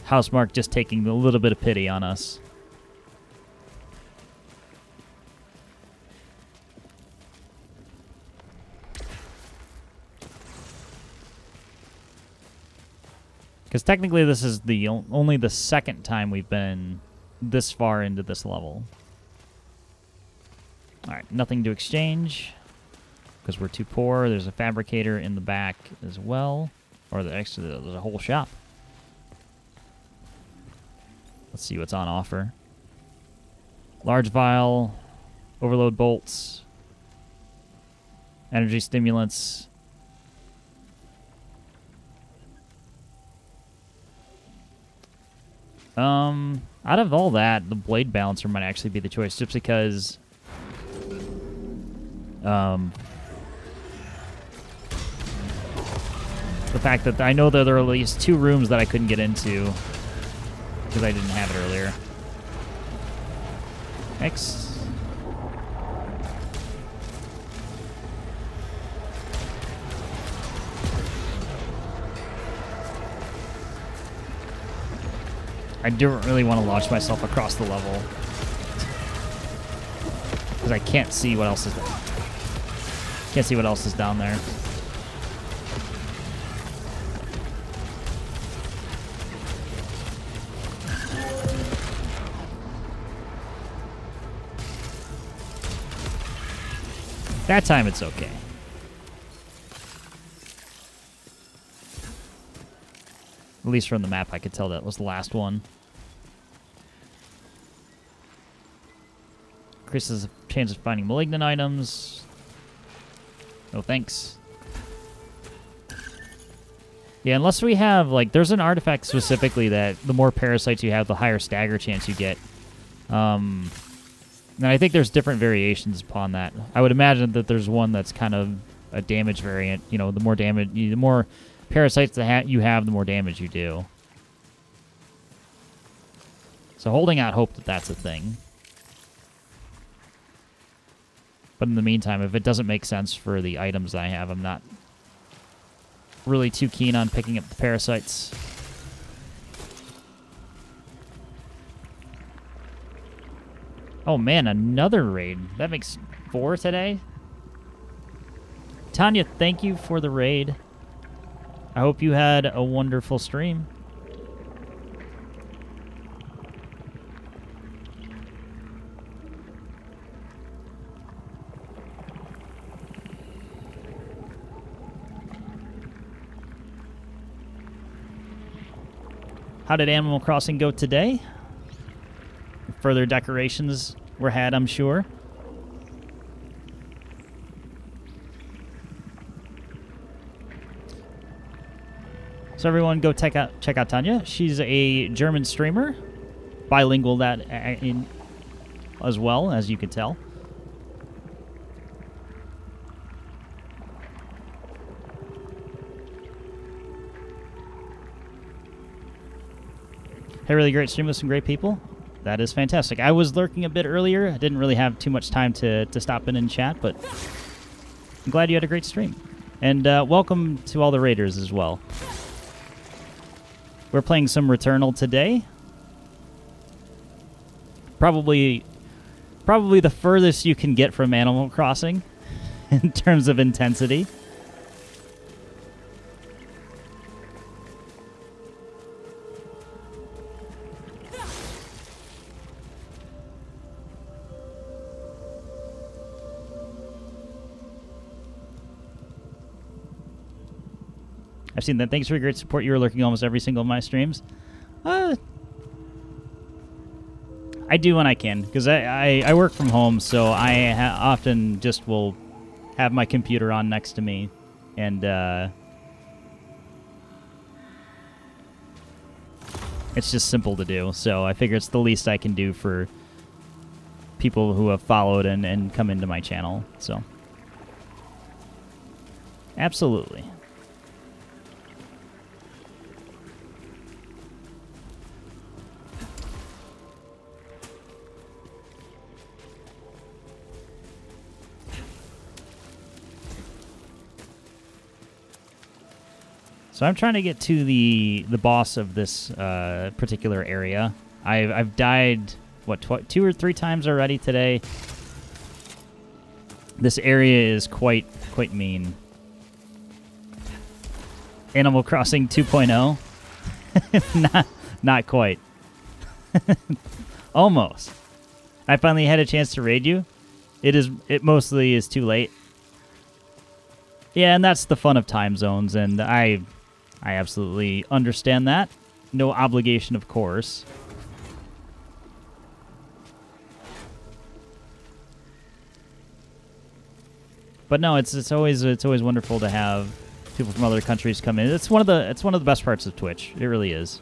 Housemarque just taking a little bit of pity on us. Because technically this is the only the second time we've been this far into this level. Alright, nothing to exchange. Because we're too poor. There's a fabricator in the back as well. Or there's a whole shop. Let's see what's on offer. Large vial, overload bolts, energy stimulants. Out of all that, the blade balancer might actually be the choice, just because the fact that I know that there are at least 2 rooms that I couldn't get into because I didn't have it earlier. Next. I don't really want to launch myself across the level because I can't see what else is there. Can't see what else is down there. That time it's okay. At least from the map, I could tell that was the last one. Increases the chance of finding malignant items. No thanks. Yeah, unless we have, like, there's an artifact specifically that the more parasites you have, the higher stagger chance you get. And I think there's different variations upon that. I would imagine that there's one that's kind of a damage variant. You know, the more damage, the more parasites that you have, the more damage you do. So holding out hope that that's a thing. But in the meantime, if it doesn't make sense for the items I have, I'm not really too keen on picking up the parasites. Oh man, another raid. That makes 4 today. Tanya, thank you for the raid. I hope you had a wonderful stream. How did Animal Crossing go today? Further decorations were had, I'm sure. So everyone go check out Tanya. She's a German streamer, bilingual that in as well, as you can tell. Hey, really great stream with some great people. That is fantastic. I was lurking a bit earlier. I didn't really have too much time to stop in and chat, but I'm glad you had a great stream. And welcome to all the raiders as well. We're playing some Returnal today. Probably the furthest you can get from Animal Crossing in terms of intensity. I've seen that. Thanks for your great support. You were lurking almost every single of my streams. I do when I can, because I work from home, so I often just will have my computer on next to me, and it's just simple to do. So I figure it's the least I can do for people who have followed and come into my channel. So absolutely. So I'm trying to get to the boss of this particular area. I've died, what, 2 or 3 times already today. This area is quite mean. Animal Crossing 2.0? not quite. Almost. I finally had a chance to raid you. It mostly is too late. Yeah, and that's the fun of time zones, and I absolutely understand that. No obligation, of course. But no, it's always wonderful to have people from other countries come in. It's one of the best parts of Twitch. It really is.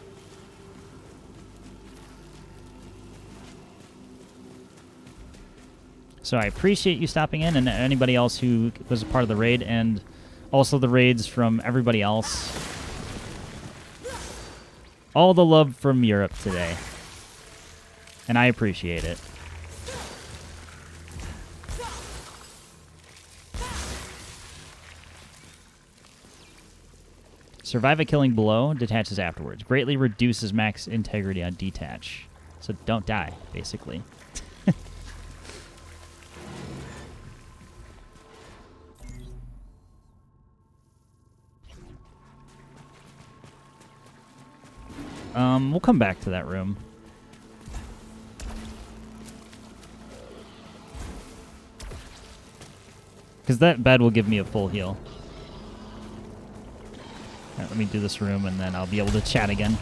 So I appreciate you stopping in, and anybody else who was a part of the raid, and also the raids from everybody else. All the love from Europe today. And I appreciate it. Survive a killing blow, detaches afterwards. Greatly reduces max integrity on detach. So don't die, basically. We'll come back to that room. Because that bed will give me a full heal. Alright, let me do this room, and then I'll be able to chat again.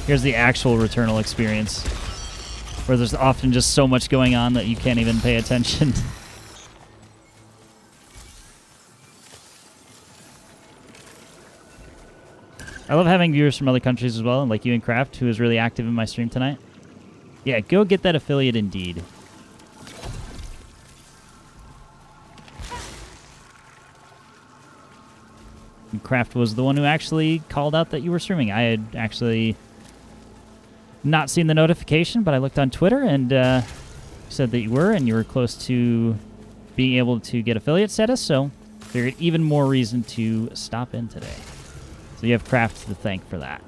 Here's the actual Returnal experience, where there's often just so much going on that you can't even pay attention. I love having viewers from other countries as well, like you and Kraft, who is really active in my stream tonight. Yeah, go get that affiliate indeed. And Kraft was the one who actually called out that you were streaming. I had actually not seen the notification, but I looked on Twitter and said that you were close to being able to get affiliate status, so figured even more reason to stop in today. So you have Kraft to thank for that.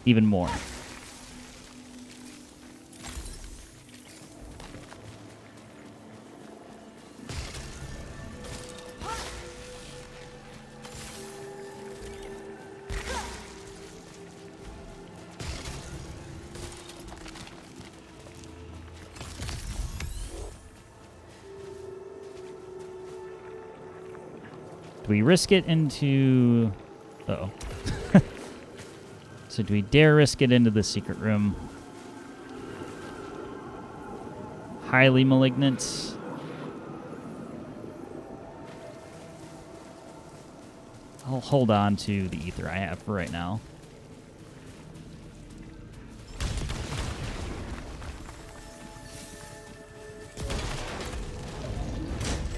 Even more. Do we risk it into... Uh-oh. So do we dare risk it into the secret room? Highly malignant. I'll hold on to the ether I have for right now.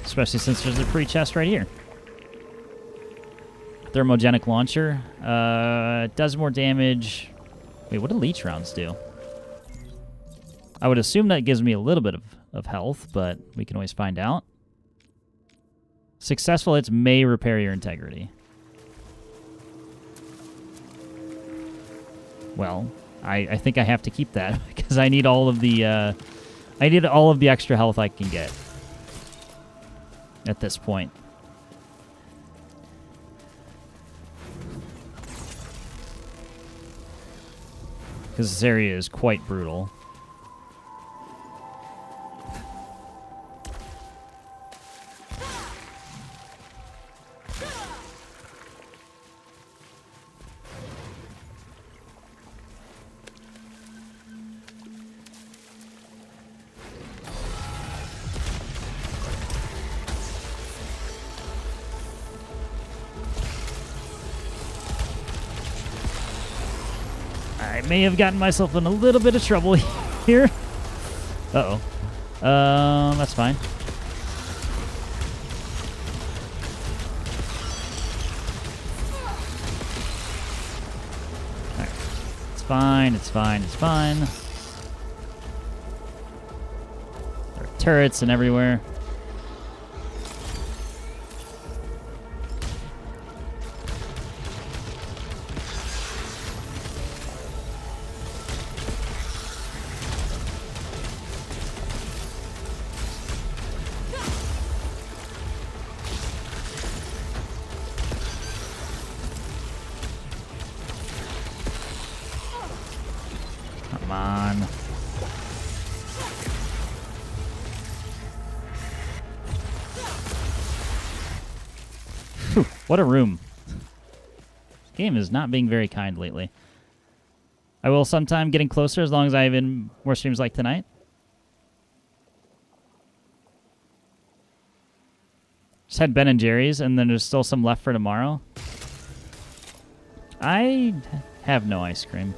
Especially since there's a free chest right here. Thermogenic launcher. Does more damage. Wait, what do leech rounds do? I would assume that gives me a little bit of health, but we can always find out. Successful hits may repair your integrity. Well, I think I have to keep that because I need all of the extra health I can get at this point. Because this area is quite brutal. I may have gotten myself in a little bit of trouble here. Uh-oh. That's fine. Alright. It's fine, it's fine, it's fine. There are turrets and everywhere. Come on. Whew, what a room. This game is not being very kind lately. I will sometime getting closer as long as I have in more streams like tonight. Just had Ben and Jerry's, and then there's still some left for tomorrow. I have no ice cream.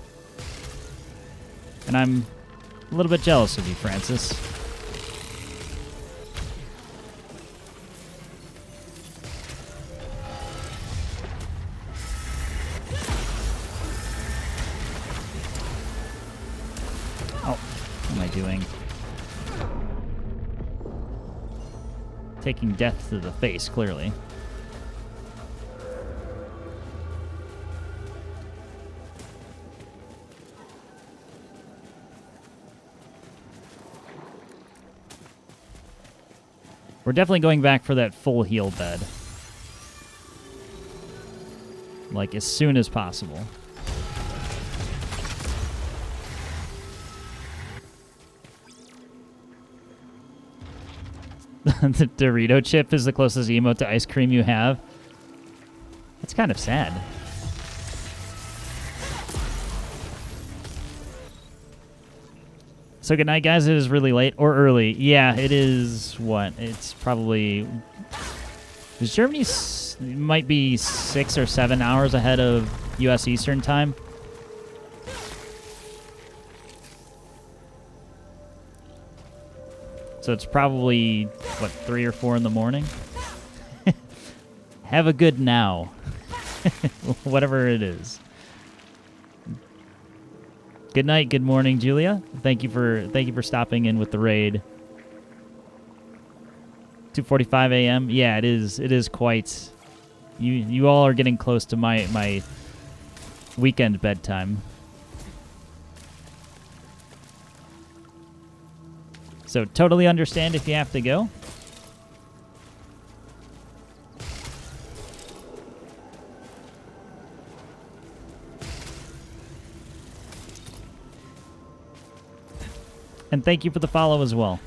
And I'm a little bit jealous of you, Francis. Oh, what am I doing? Taking death to the face, clearly. We're definitely going back for that full heal bed. Like, as soon as possible. The Dorito chip is the closest emote to ice cream you have. That's kind of sad. So good night, guys. It is really late or early. Yeah, it is. What? It's probably. Is Germany might be 6 or 7 hours ahead of U.S. Eastern time? So it's probably what, 3 or 4 in the morning. Have a good now, whatever it is. Good night, good morning, Julia. Thank you for stopping in with the raid. 2:45 a.m. Yeah, it is quite. You all are getting close to my weekend bedtime. So totally understand if you have to go. And thank you for the follow as well.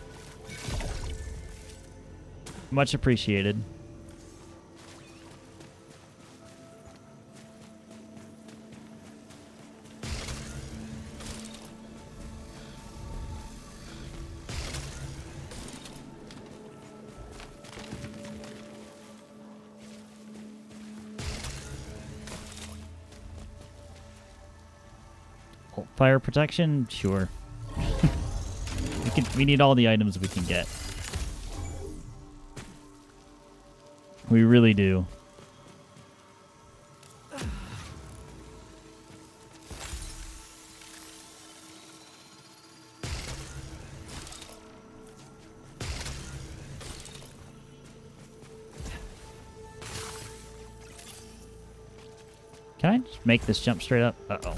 Much appreciated. Fire protection? Sure. We need all the items we can get. We really do. Can I just make this jump straight up? Uh-oh.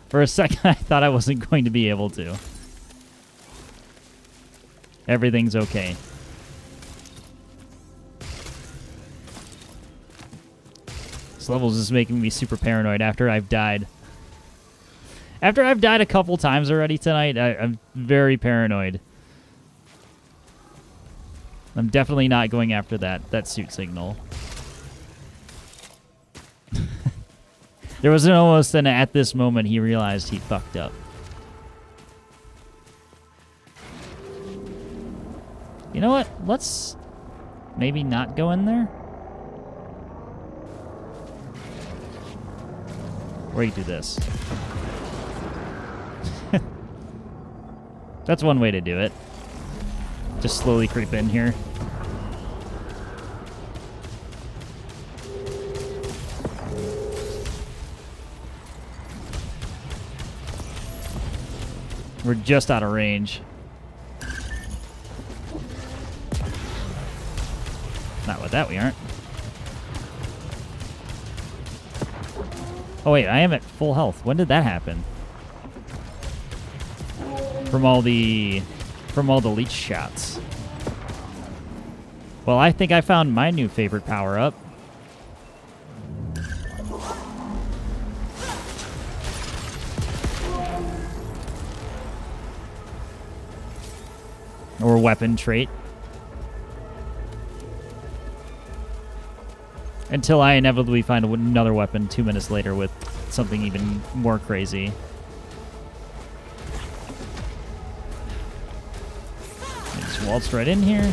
For a second, I thought I wasn't going to be able to. Everything's okay. This level's just making me super paranoid after I've died. After I've died a couple times already tonight, I'm very paranoid. I'm definitely not going after that suit signal. There was almost an at this moment he realized he fucked up. You know what? Let's maybe not go in there. Or you do this. That's one way to do it. Just slowly creep in here. We're just out of range. Not with that, we aren't. Oh wait, I am at full health. When did that happen? From all the leech shots. Well, I think I found my new favorite power-up. Or weapon trait. Until I inevitably find another weapon 2 minutes later with something even more crazy. I just waltz right in here.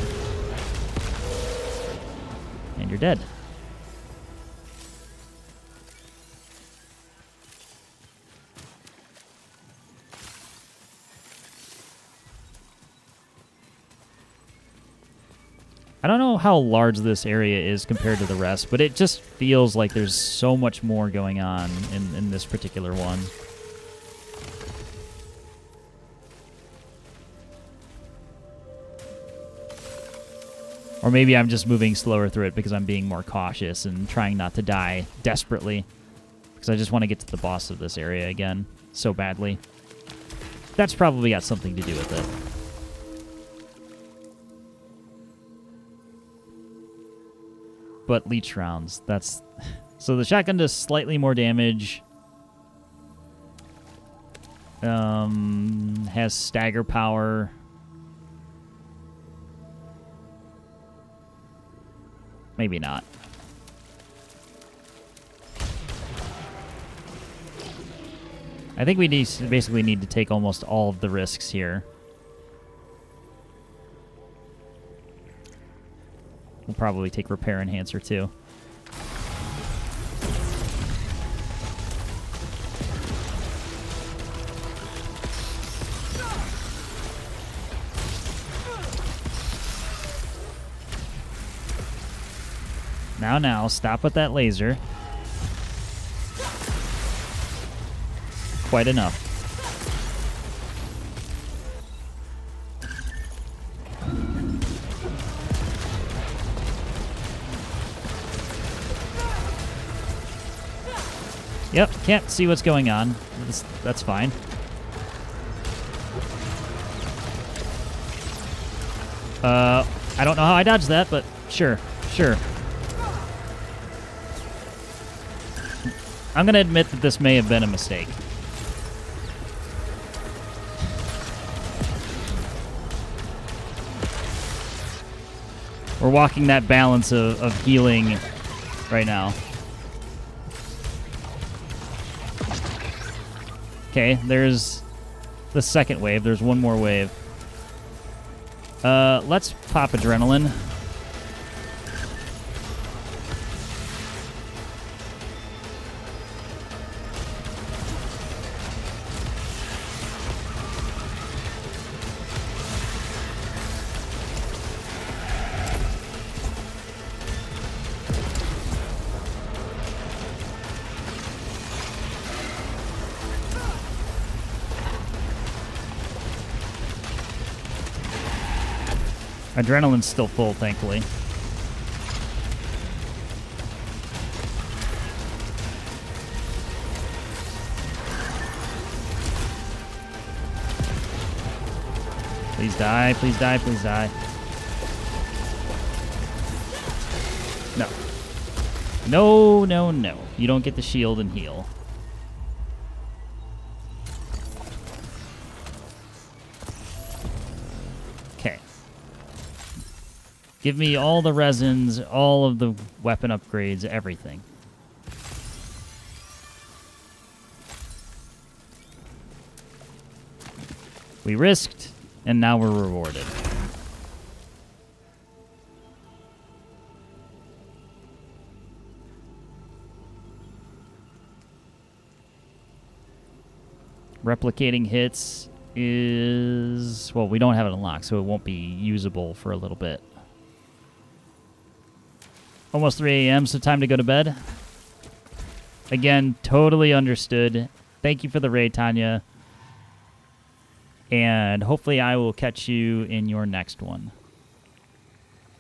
And you're dead. I don't know how large this area is compared to the rest, but it just feels like there's so much more going on in this particular one. Or maybe I'm just moving slower through it because I'm being more cautious and trying not to die desperately. Because I just want to get to the boss of this area again so badly. That's probably got something to do with it. But leech rounds, that's... So the shotgun does slightly more damage. Has stagger power. Maybe not. I think we basically need to take almost all of the risks here. We'll probably take Repair Enhancer too. Now, stop with that laser. Quite enough. Yep, can't see what's going on. That's fine. I don't know how I dodged that, but sure. I'm gonna admit that this may have been a mistake. We're walking that balance of healing right now. Okay, there's the second wave. There's one more wave. Let's pop Adrenaline. Adrenaline's still full, thankfully. Please die, please die, please die. No. No, no, no. You don't get the shield and heal. Okay. Give me all the resins, all of the weapon upgrades, everything. We risked, and now we're rewarded. Replicating hits is... well, we don't have it unlocked, so it won't be usable for a little bit. Almost 3 a.m., so time to go to bed. Again, totally understood. Thank you for the raid, Tanya. And hopefully I will catch you in your next one.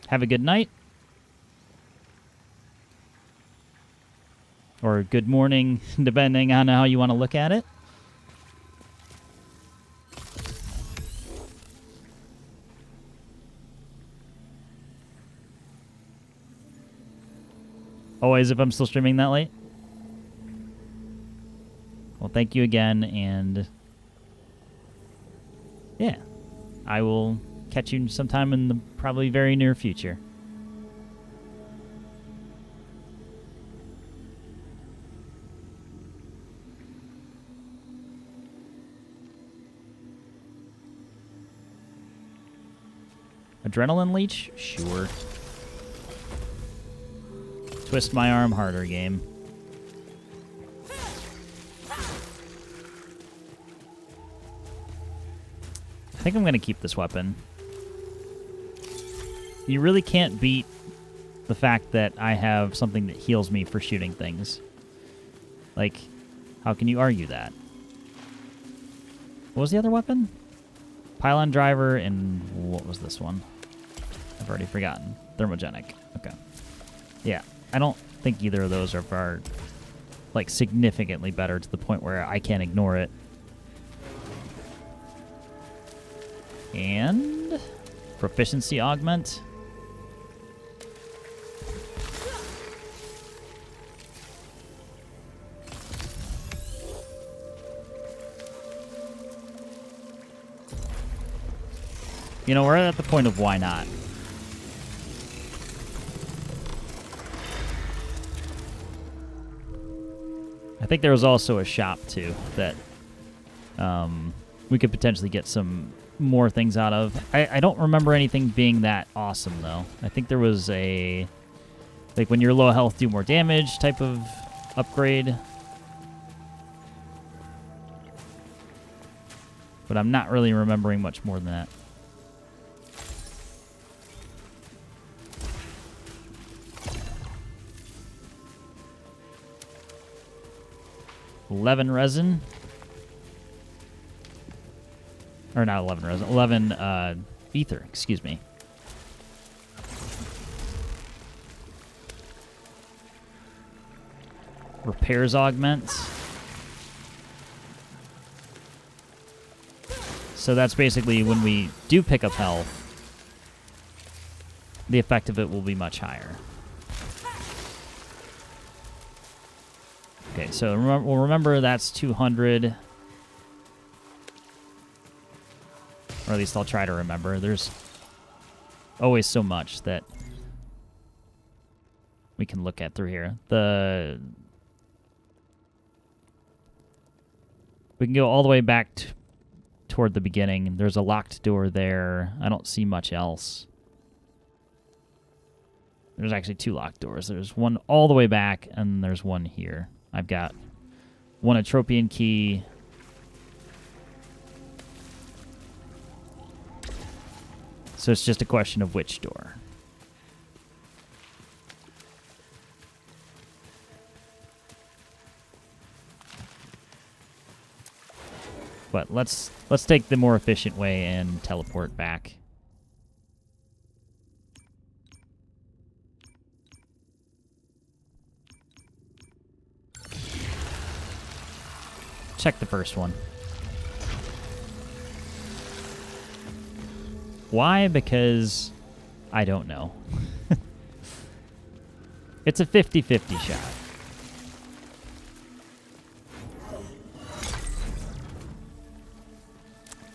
Have a good night. Or good morning, depending on how you want to look at it. Always if I'm still streaming that late. Well, thank you again, and... yeah, I will catch you sometime in the probably very near future. Adrenaline leech? Sure. Twist my arm harder, game. I think I'm going to keep this weapon. You really can't beat the fact that I have something that heals me for shooting things. Like, how can you argue that? What was the other weapon? Pylon driver, and what was this one? I've already forgotten. Thermogenic. Okay. Yeah, I don't think either of those are like, significantly better to the point where I can't ignore it. And proficiency augment. You know, we're at the point of why not. I think there was also a shop too that we could potentially get some more things out of. I don't remember anything being that awesome, though. I think there was a, like, when you're low health, do more damage type of upgrade. But I'm not really remembering much more than that. $11 resin. Or not 11 resin. 11 ether, excuse me. Repairs augment. So that's basically when we do pick up health, the effect of it will be much higher. Okay, so we'll remember that's 200. Or at least I'll try to remember. There's always so much that we can look at through here. We can go all the way back toward the beginning. There's a locked door there. I don't see much else. There's actually 2 locked doors. There's one all the way back, and there's one here. I've got one Atropian key. So it's just a question of which door. But let's take the more efficient way and teleport back. Check the first one. Why? Because I don't know. It's a 50-50 shot.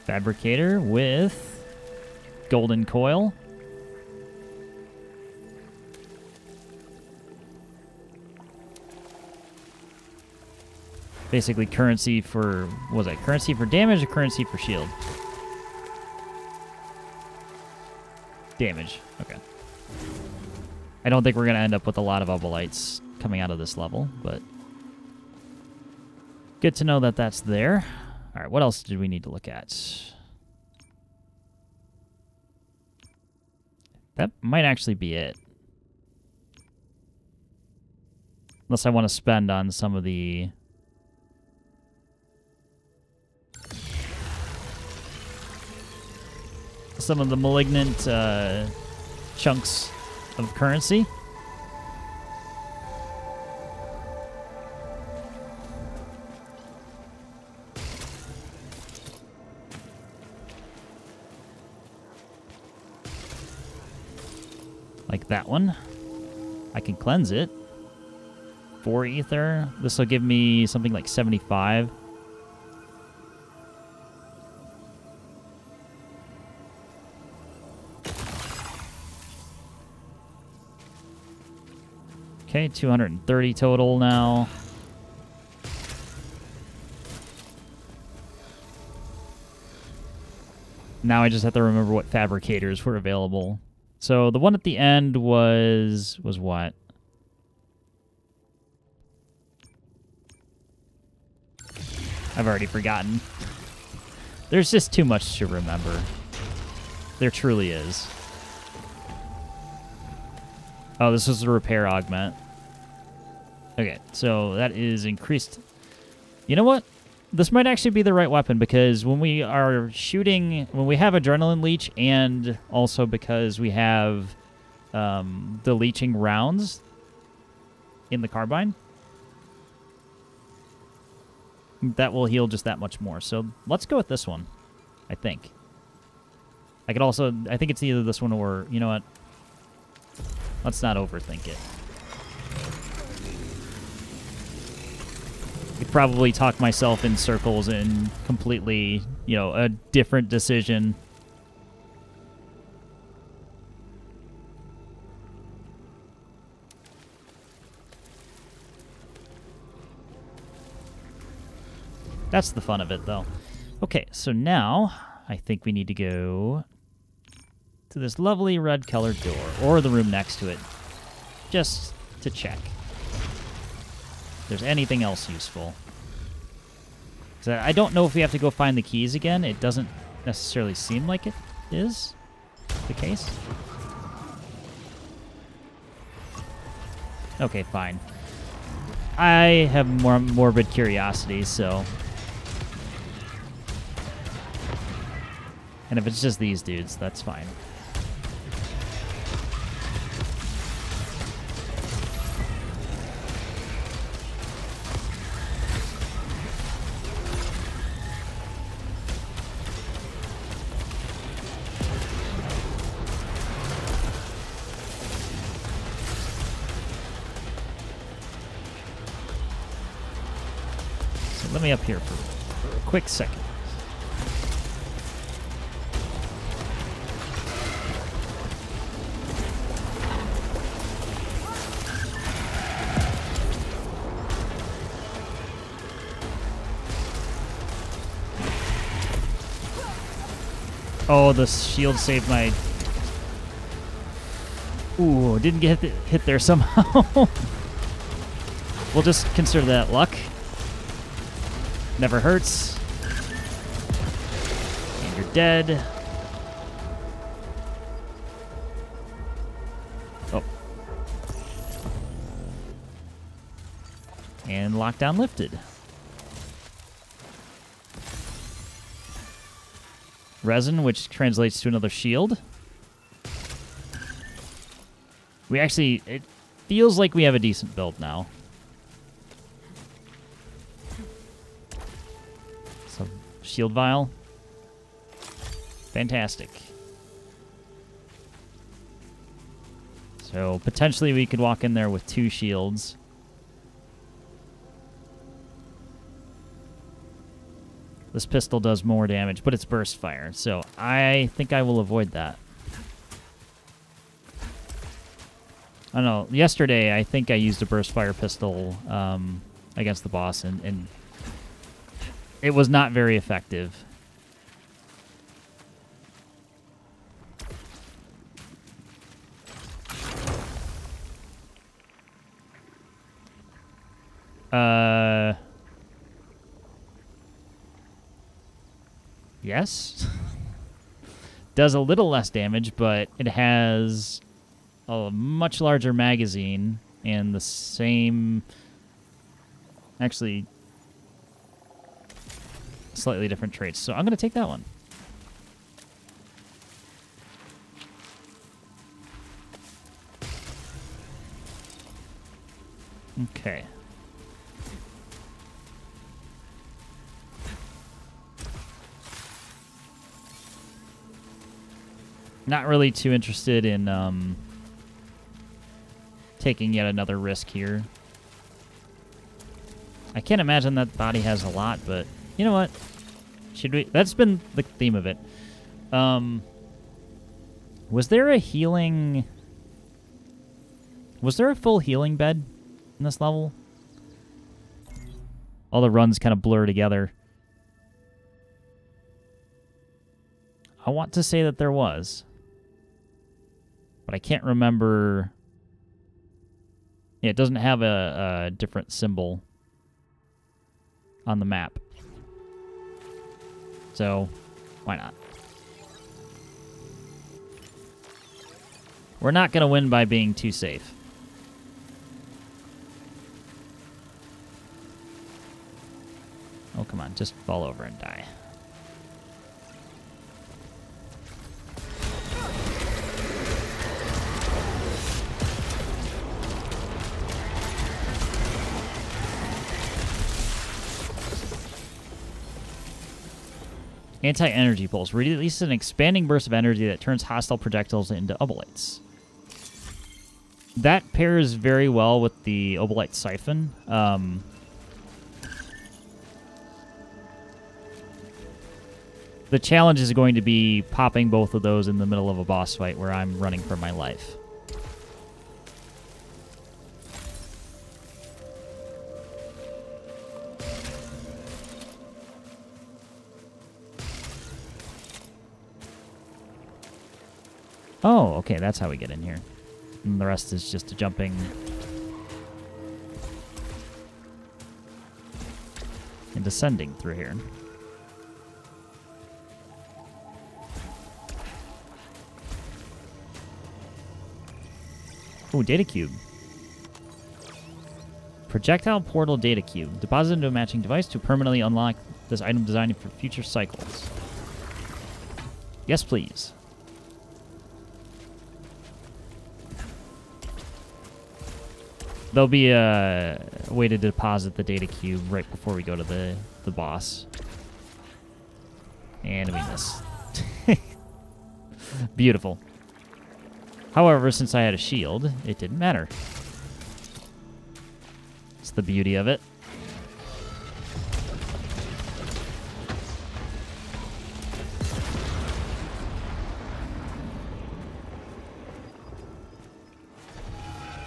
Fabricator with golden coil. Basically currency for, what was it? Currency for damage or currency for shield? Damage. Okay. I don't think we're going to end up with a lot of obolites coming out of this level, but good to know that that's there. All right, what else did we need to look at? That might actually be it. Unless I want to spend on some of the... malignant chunks of currency. Like that one. I can cleanse it. 4 ether. This will give me something like 75. Okay, 230 total now. Now I just have to remember what fabricators were available. So the one at the end was what? I've already forgotten. There's just too much to remember. There truly is. Oh, this was the repair augment. Okay, so that is increased. You know what? This might actually be the right weapon, because when we are shooting, when we have adrenaline leech, and also because we have the leeching rounds in the carbine, that will heal just that much more. So let's go with this one, I think. I could also, I think it's either this one or, you know what? Let's not overthink it. I'd probably talk myself in circles and completely, you know, a different decision. That's the fun of it, though. Okay, so now I think we need to go to this lovely red colored door, or the room next to it, just to check if there's anything else useful. So I don't know if we have to go find the keys again. It doesn't necessarily seem like it is the case. Okay, fine. I have more morbid curiosity, so... And if it's just these dudes, that's fine. So let me up here for a quick second. Oh, the shield saved my... Ooh, didn't get hit there somehow. We'll just consider that luck. Never hurts. And you're dead. Oh. And lockdown lifted. Resin, which translates to another shield. We actually... It feels like we have a decent build now. So, shield vial. Fantastic. So potentially we could walk in there with 2 shields. This pistol does more damage, but it's burst fire, so I think I will avoid that. I don't know. Yesterday, I think I used a burst fire pistol against the boss, and it was not very effective. Yes. Does a little less damage, but it has a much larger magazine and the same... Actually, slightly different traits. So I'm going to take that one. Okay. Not really too interested in taking yet another risk here. I can't imagine that body has a lot, but you know what? Should we? That's been the theme of it. Was there a healing? Was there a full healing bed in this level? All the runs kind of blur together. I want to say that there was, but I can't remember. Yeah, it doesn't have a different symbol on the map. So, why not? We're not going to win by being too safe. Oh, come on. Just fall over and die. Anti-energy pulse. Releases an expanding burst of energy that turns hostile projectiles into obolites. That pairs very well with the obolite siphon. The challenge is going to be popping both of those in the middle of a boss fight where I'm running for my life. Oh, okay, that's how we get in here. And the rest is just a jumping and descending through here. Oh, data cube. Projectile portal data cube. Deposit into a matching device to permanently unlock this item designed for future cycles. Yes, please. There'll be a way to deposit the data cube right before we go to the boss. And we miss. Beautiful. However, since I had a shield, it didn't matter. It's the beauty of it.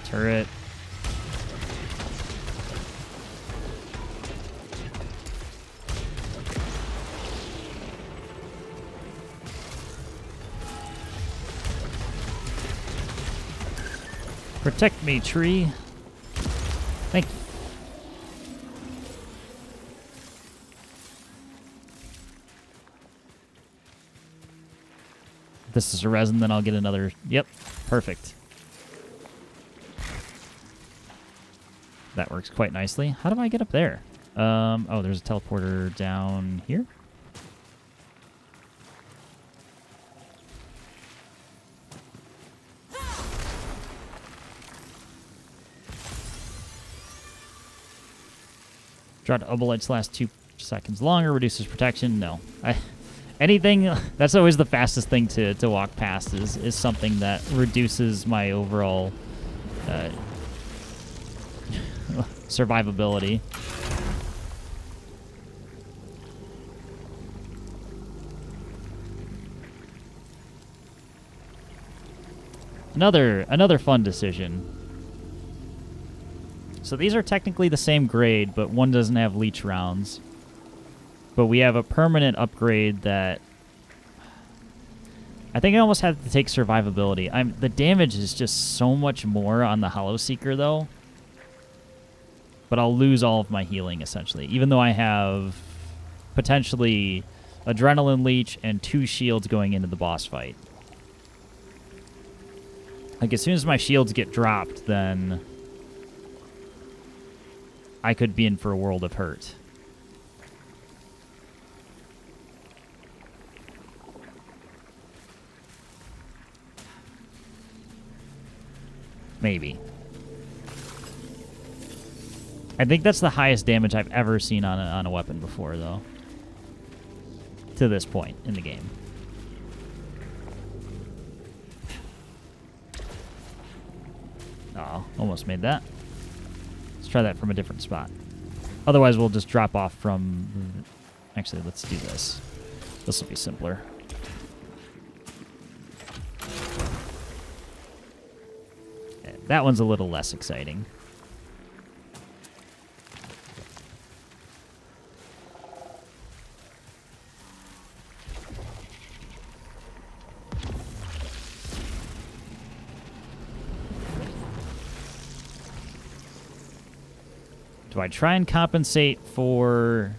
Turret. Protect me, tree. Thank you. If this is a resin, then I'll get another. Yep, perfect. That works quite nicely. How do I get up there? Oh, there's a teleporter down here. Draw to obolites last 2 seconds longer, reduces protection. No. anything, that's always the fastest thing to walk past is something that reduces my overall survivability. Another fun decision. So these are technically the same grade, but one doesn't have leech rounds. But we have a permanent upgrade that I think I almost have to take survivability. The damage is just so much more on the Hollow Seeker though. But I'll lose all of my healing essentially, even though I have potentially Adrenaline Leech and 2 shields going into the boss fight. Like, as soon as my shields get dropped, then I could be in for a world of hurt. Maybe. I think that's the highest damage I've ever seen on a weapon before, though. To this point in the game. Oh, almost made that. Let's try that from a different spot. Otherwise, we'll just drop off from... Actually, let's do this. This will be simpler. Okay, that one's a little less exciting. Do I try and compensate for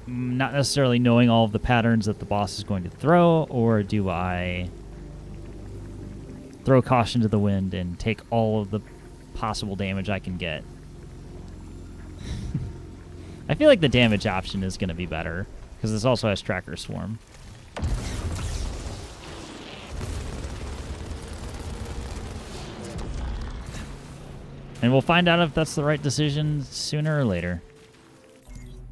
not necessarily knowing all of the patterns that the boss is going to throw, or do I throw caution to the wind and take all of the possible damage I can get? I feel like the damage option is going to be better, because this also has Tracker Swarm. And we'll find out if that's the right decision sooner or later.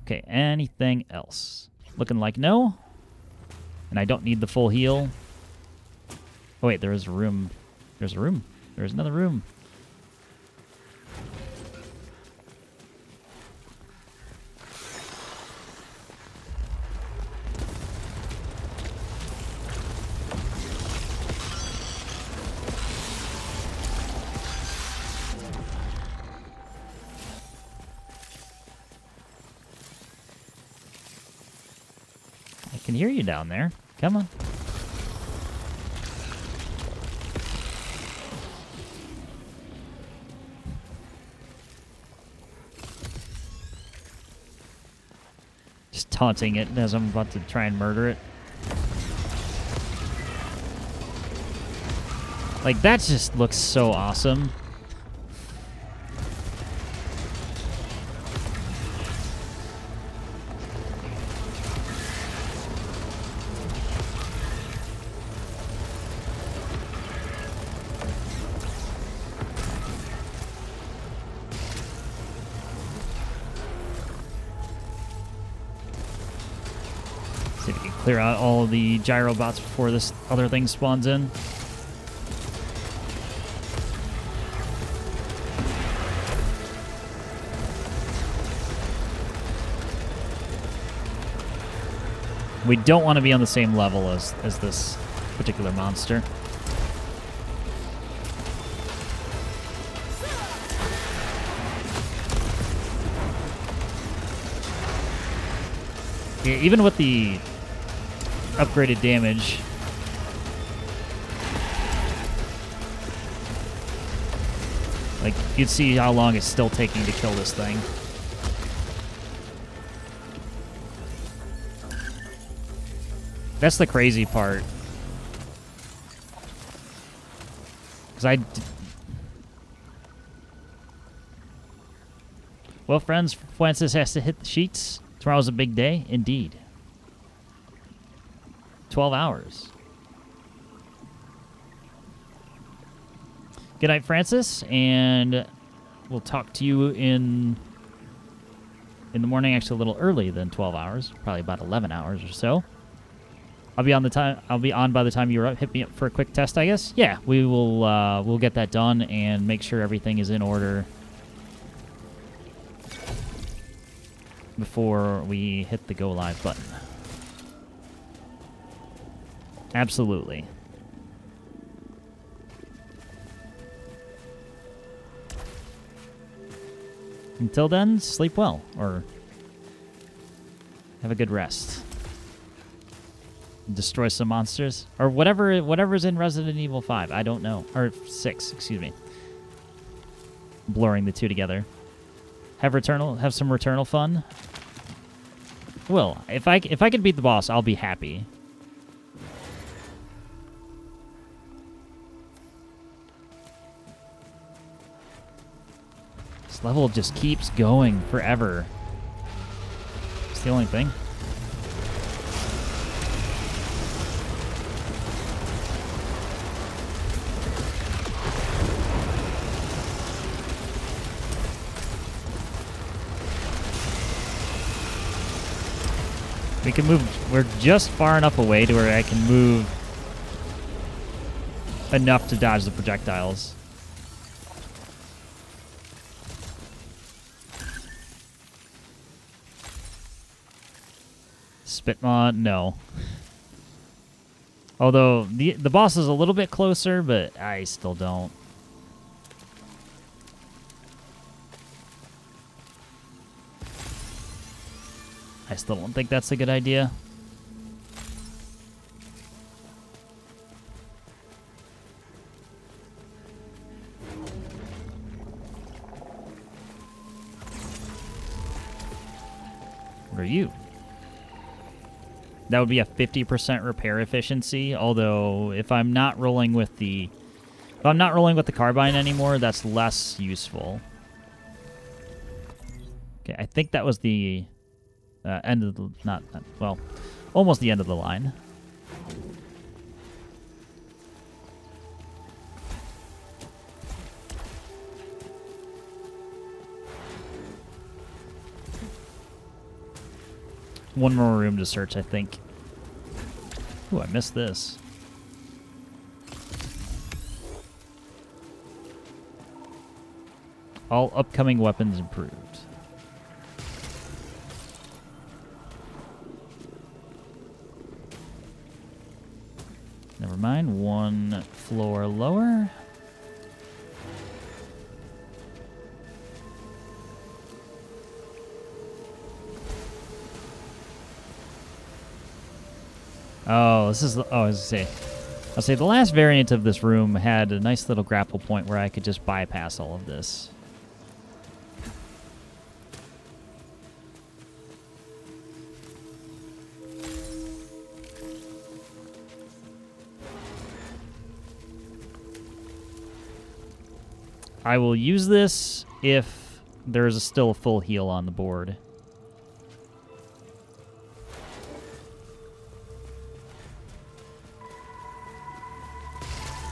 Okay, anything else? Looking like no. And I don't need the full heal. Oh wait, there is a room. There's a room. There's another room. I can hear you down there. Come on. Just taunting it as I'm about to try and murder it. Like, that just looks so awesome. See if we can clear out all the gyro bots before this other thing spawns in. We don't want to be on the same level as this particular monster. Yeah, even with the upgraded damage, like, you'd see how long it's still taking to kill this thing. That's the crazy part. Because well, friends, Francis has to hit the sheets. Tomorrow's a big day, indeed. 12 hours. Good night, Francis, and we'll talk to you in in the morning, actually a little early than 12 hours, probably about 11 hours or so. I'll be on by the time you're up. Hit me up for a quick test, I guess. Yeah, we will. We'll get that done and make sure everything is in order before we hit the go live button. Absolutely. Until then, sleep well, or have a good rest. Destroy some monsters, or whatever's in Resident Evil 5. I don't know, or 6, excuse me. Blurring the two together. Have some Returnal fun. Well, if I can beat the boss, I'll be happy. This level just keeps going forever. It's the only thing. We can move. We're just far enough away to where I can move enough to dodge the projectiles. Spitmaw, no. Although the boss is a little bit closer, but I still don't. I still don't think that's a good idea. What are you? That would be a 50% repair efficiency, although if I'm not rolling with the carbine anymore, that's less useful. Okay, I think that was the end of the, well, almost the end of the line. One more room to search, I think. Ooh, I missed this. All upcoming weapons improved. Never mind, one floor lower. Oh, this is... Oh, I'll say the last variant of this room had a nice little grapple point where I could just bypass all of this. I will use this if there's still a full heal on the board.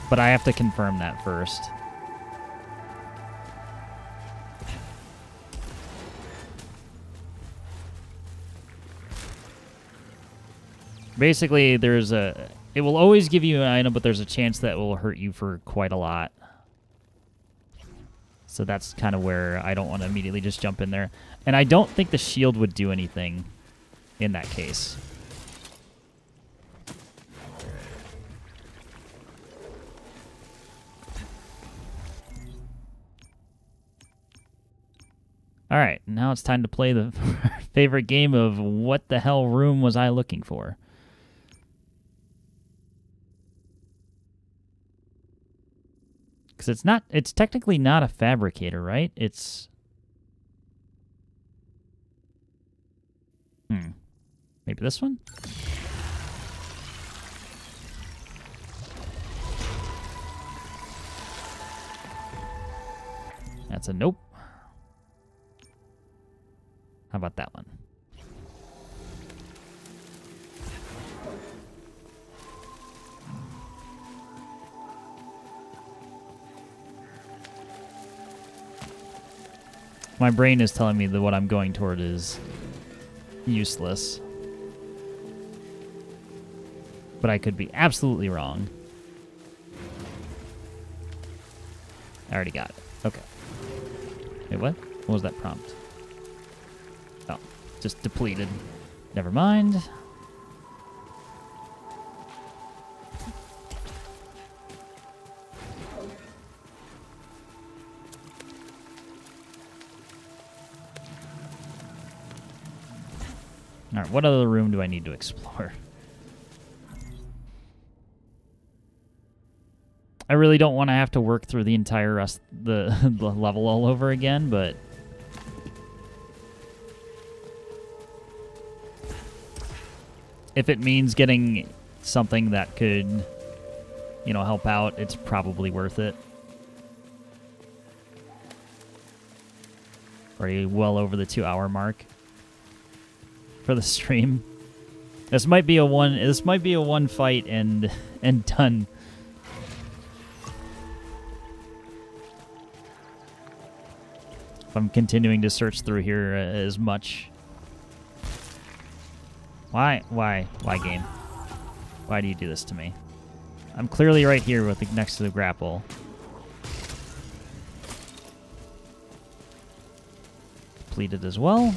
But I have to confirm that first. Basically, it will always give you an item, but there's a chance that it will hurt you for quite a lot. So that's kind of where I don't want to immediately just jump in there. And I don't think the shield would do anything in that case. All right, now it's time to play the favorite game of what the hell room was I looking for? Because it's technically not a fabricator, right? It's... Maybe this one? That's a nope. How about that one? My brain is telling me that what I'm going toward is useless. But I could be absolutely wrong. I already got it. Okay. Wait, what? What was that prompt? Oh, just depleted. Never mind. Alright, what other room do I need to explore? I really don't want to have to work through the entire the level all over again, but if it means getting something that could, you know, help out, it's probably worth it. Already well over the 2-hour mark for the stream. This might be a one fight and done. If I'm continuing to search through here as much. Why game? Why do you do this to me? I'm clearly right here with next to the grapple. Depleted as well.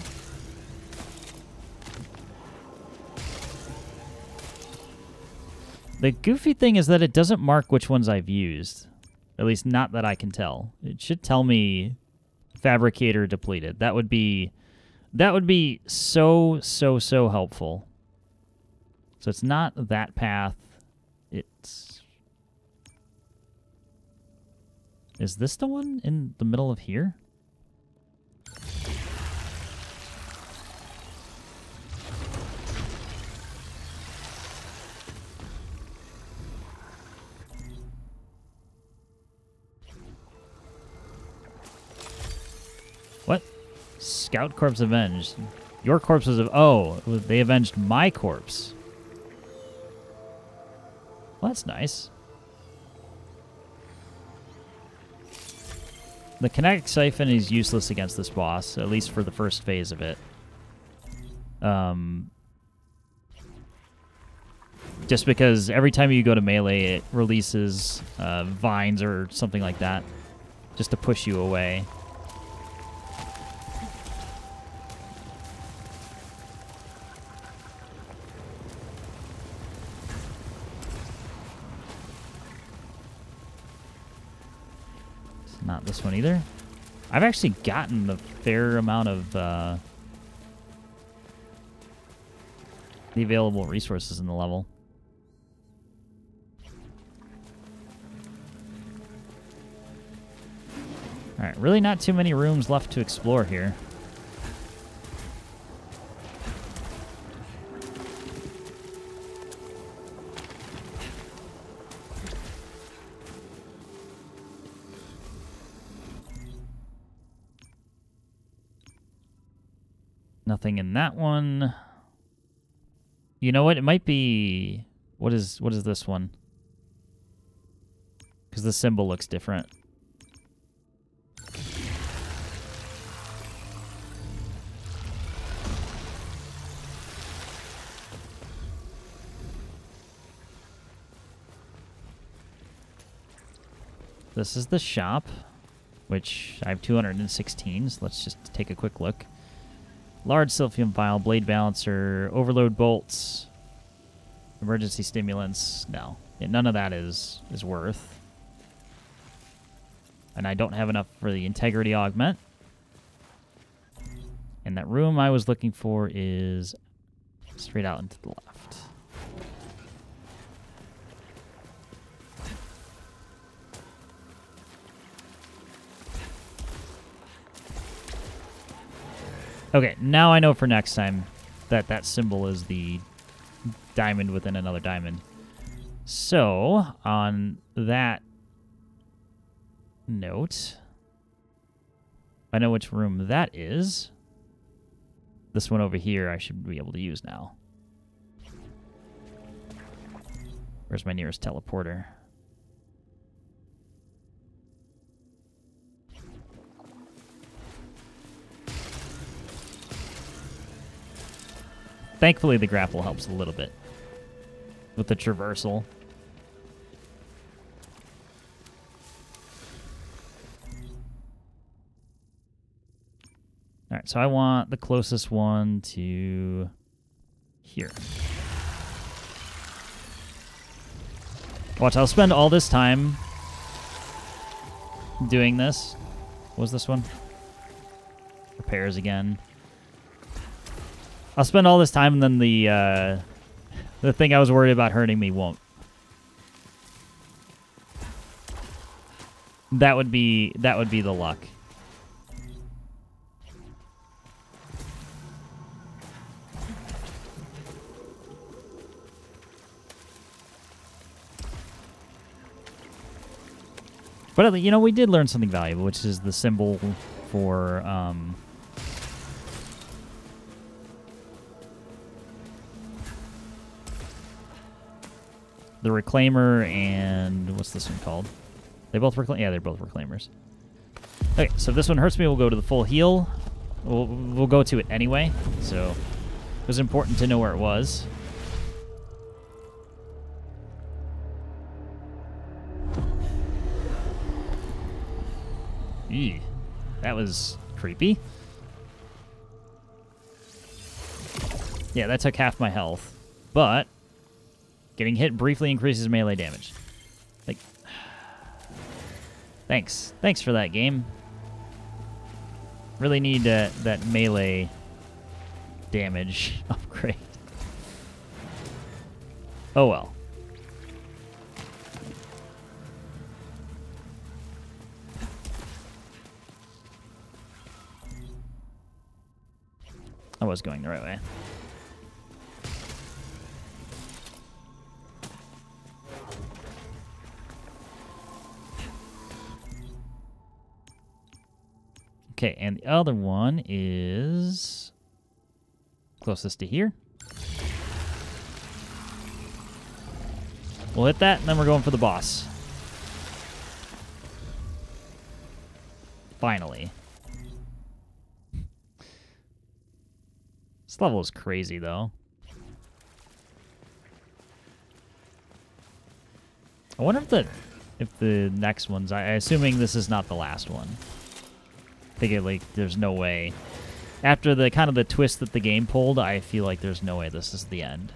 The goofy thing is that it doesn't mark which ones I've used. At least not that I can tell. It should tell me Fabricator depleted. That would be so helpful. So it's not that path. It's... Is this the one in the middle of here? What? Scout corpse avenged. Your corpse was... Oh, they avenged my corpse. Well, that's nice. The kinetic siphon is useless against this boss, at least for the first phase of it. Just because every time you go to melee, it releases vines or something like that, just to push you away. Not this one either. I've actually gotten a fair amount of the available resources in the level. Alright, really not too many rooms left to explore here. Nothing in that one. You know what? It might be... What is this one? Because the symbol looks different. This is the shop, which I have 216, so let's just take a quick look. Large silphium vial, blade balancer, overload bolts, emergency stimulants. No, none of that is worth. And I don't have enough for the integrity augment. And that room I was looking for is straight out into the left. Okay, now I know for next time that that symbol is the diamond within another diamond. So, on that note, I know which room that is. This one over here I should be able to use now. Where's my nearest teleporter? Thankfully, the grapple helps a little bit with the traversal. All right, so I want the closest one to here. Watch, I'll spend all this time doing this. What was this one? Repairs again. I'll spend all this time, and then the thing I was worried about hurting me won't. That would be the luck. But, you know, we did learn something valuable, which is the symbol for, the Reclaimer and... what's this one called? They both reclaim? Yeah, they're both Reclaimers. Okay, so if this one hurts me, we'll go to the full heal. We'll go to it anyway, so it was important to know where it was. Eee, that was creepy. Yeah, that took half my health, but getting hit briefly increases melee damage. Like, thanks for that, game. Really need that melee damage upgrade. Oh well. I was going the right way. Okay, and the other one is closest to here. We'll hit that, and then we're going for the boss. Finally. This level is crazy, though. I wonder if the next one's... assuming this is not the last one. I think like there's no way. After the kind of the twist that the game pulled, I feel like there's no way this is the end.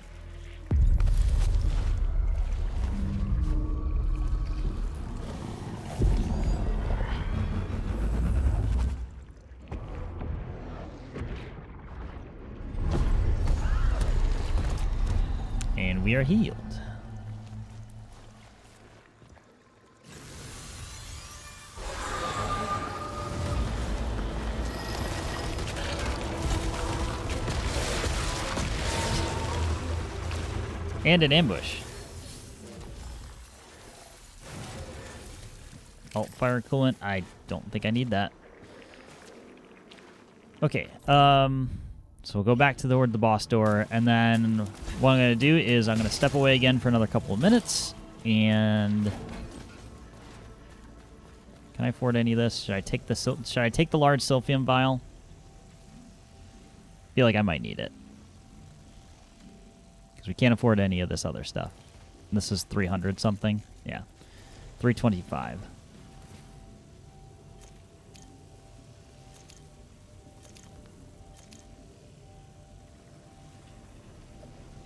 And we are healed. And an ambush. Oh, fire coolant. I don't think I need that. Okay. So we'll go back toward the boss door, and then what I'm going to do is I'm going to step away again for another couple of minutes, and can I afford any of this? Should I take the large Sylphium vial? I feel like I might need it. We can't afford any of this other stuff. This is 300 something. Yeah. 325.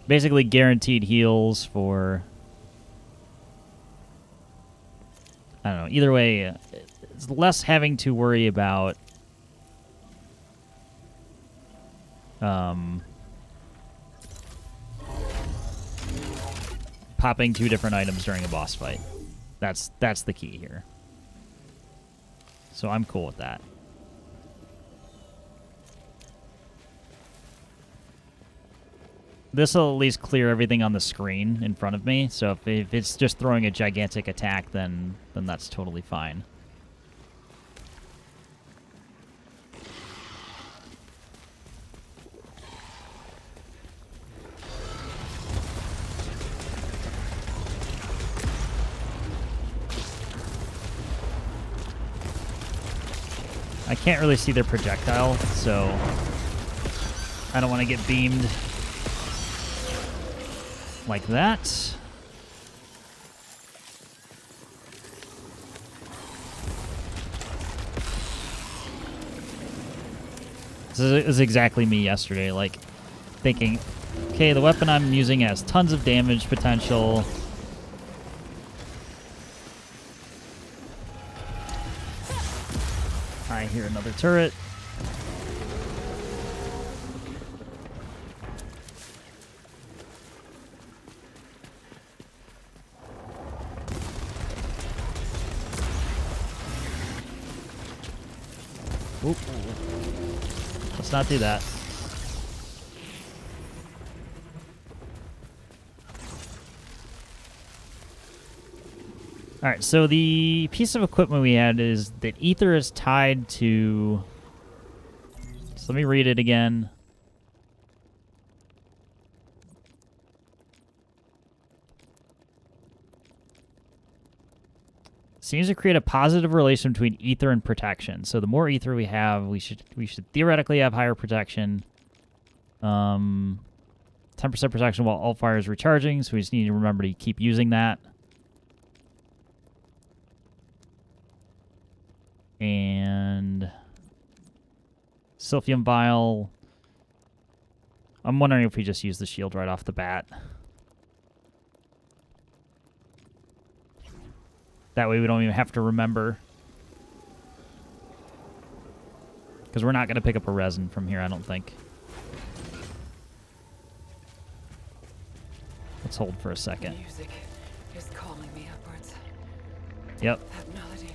Basically guaranteed heals for... I don't know. Either way, it's less having to worry about... popping 2 different items during a boss fight. That's the key here. So I'm cool with that. This will at least clear everything on the screen in front of me. So if it's just throwing a gigantic attack, then that's totally fine. I can't really see their projectile, so I don't want to get beamed. like that. This is exactly me yesterday, like thinking, okay, the weapon I'm using has tons of damage potential. I hear another turret. Oop. Let's not do that. All right, so the piece of equipment we had is that ether is tied to... So let me read it again. Seems to create a positive relation between ether and protection. So the more ether we have, we should theoretically have higher protection. 10% protection while all fire is recharging, so we just need to remember to keep using that. And Silphium Vial. I'm wondering if we just use the shield right off the bat. That way we don't even have to remember. Because we're not going to pick up a resin from here, I don't think. Let's hold for a second. Music is calling me upwards. Yep. That melody.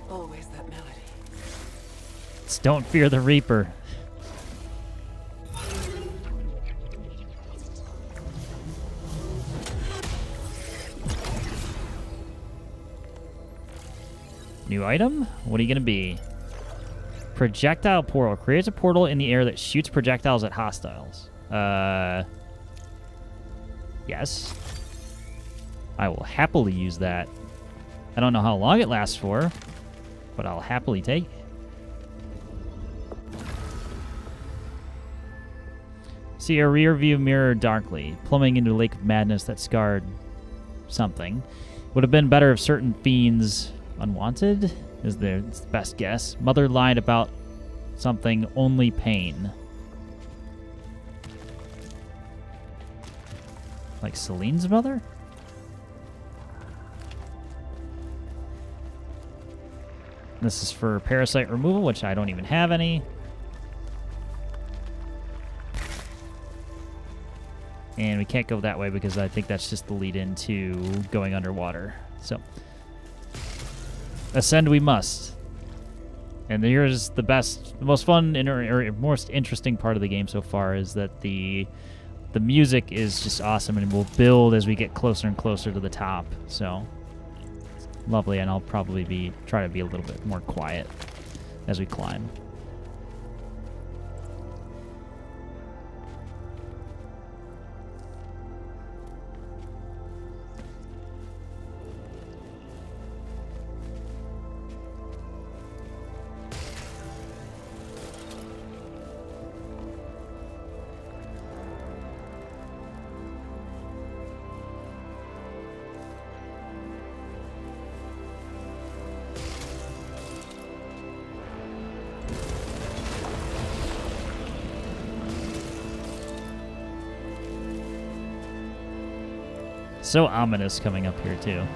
Always that melody. Just don't fear the Reaper. New item? What are you going to be? Projectile portal. Creates a portal in the air that shoots projectiles at hostiles. Yes. I will happily use that. I don't know how long it lasts for, but I'll happily take. See a rear view mirror darkly, plummeting into a lake of madness that scarred something. Would have been better if certain fiends... Unwanted is the best guess. Mother lied about something, only pain. Like Selene's mother? This is for parasite removal, which I don't even have any. And we can't go that way because I think that's just the lead into going underwater. So... Ascend we must. And here's the best, the most fun or most interesting part of the game so far is that the music is just awesome and will build as we get closer and closer to the top. So lovely, and I'll probably try to be a little bit more quiet as we climb. So ominous coming up here, too.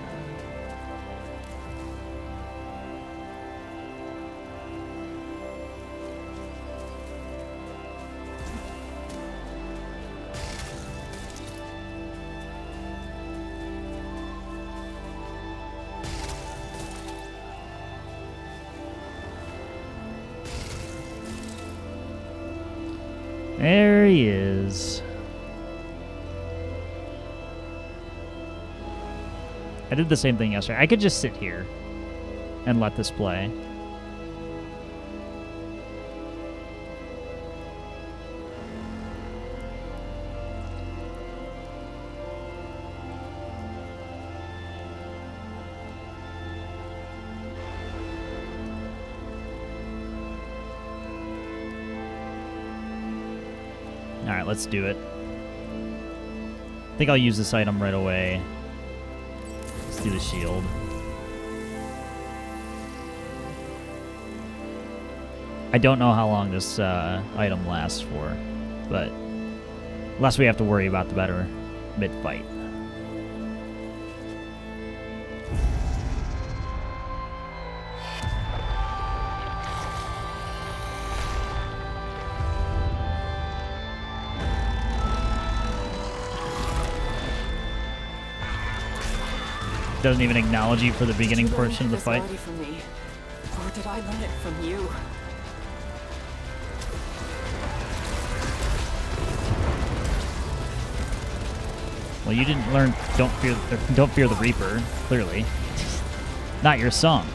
There he is. I did the same thing yesterday. I could just sit here and let this play. All right, let's do it. think I'll use this item right away. Let's do the shield. I don't know how long this item lasts for, but less we have to worry about, the better mid-fight. Doesn't even acknowledge you for the beginning portion of the fight. From me, or did I learn it from you? Well, you didn't learn don't fear the Reaper, clearly. Not your song.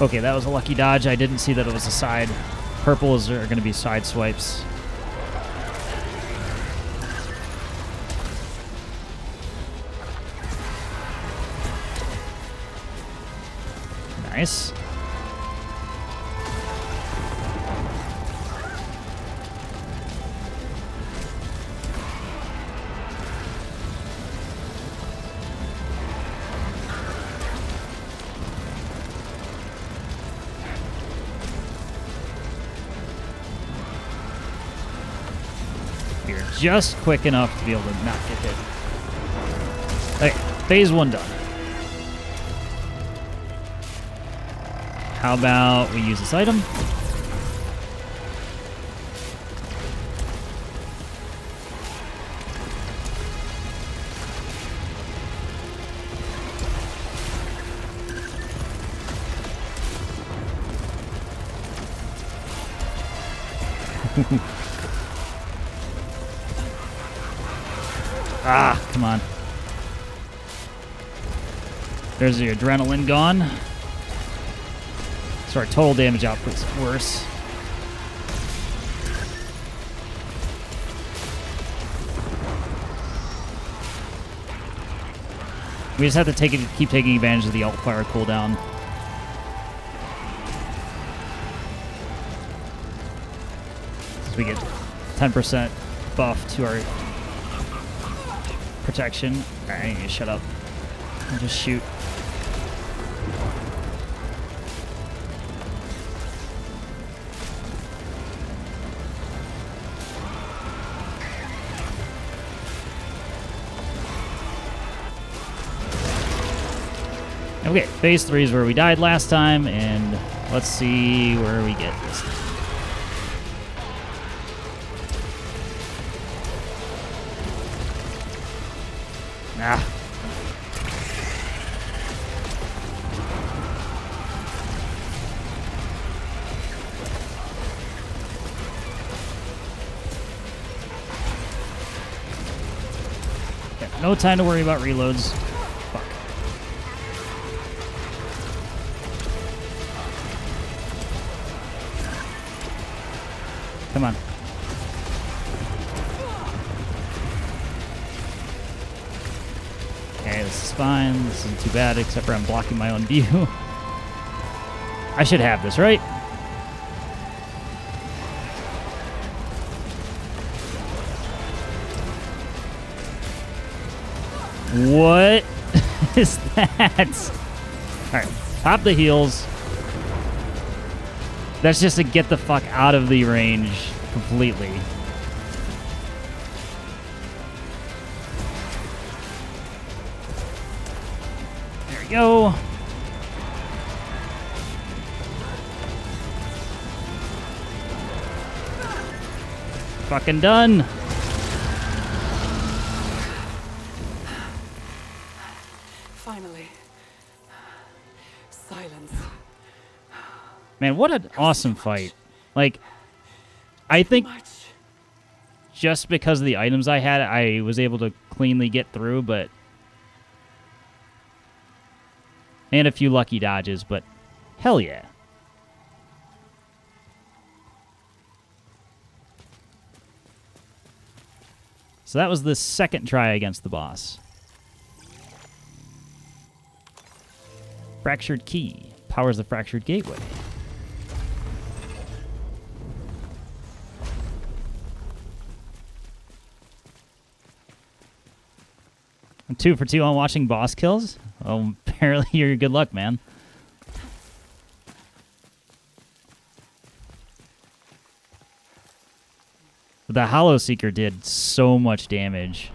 Okay, that was a lucky dodge. I didn't see that it was a side. Purples are going to be side swipes. Nice. You're just quick enough to be able to not get hit. Okay, phase 1 done. How about we use this item? Ah, come on. There's the adrenaline gone. So our total damage output's worse. We just have to keep taking advantage of the alt fire cooldown. So we get 10% buff to our protection. Alright, I need to shut up and just shoot. Okay, phase 3 is where we died last time, and let's see where we get this. Ah. Okay, no time to worry about reloads. Fuck. Come on. Okay, this is fine. This isn't too bad, except for I'm blocking my own view. I should have this, right? What is that? Alright, pop the heals. That's just to get the fuck out of the range completely. There we go. Fucking done. Finally. Silence. Man, what an awesome fight. Like, I think just because of the items I had, I was able to cleanly get through, but... And a few lucky dodges, but hell yeah. So that was the second try against the boss. Fractured key powers the fractured gateway. 2 for 2 on watching boss kills? Oh, apparently you're good luck, man. The Hollow Seeker did so much damage.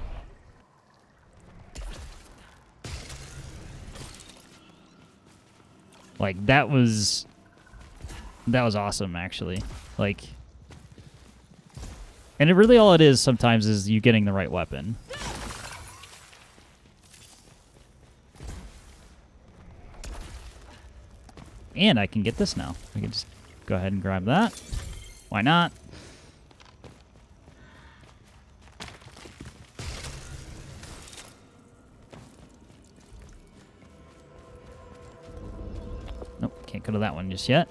Like, that was awesome, actually. Like, and it really all it is sometimes is you getting the right weapon. And I can get this now. I can just go ahead and grab that. Why not? Nope, can't go to that one just yet.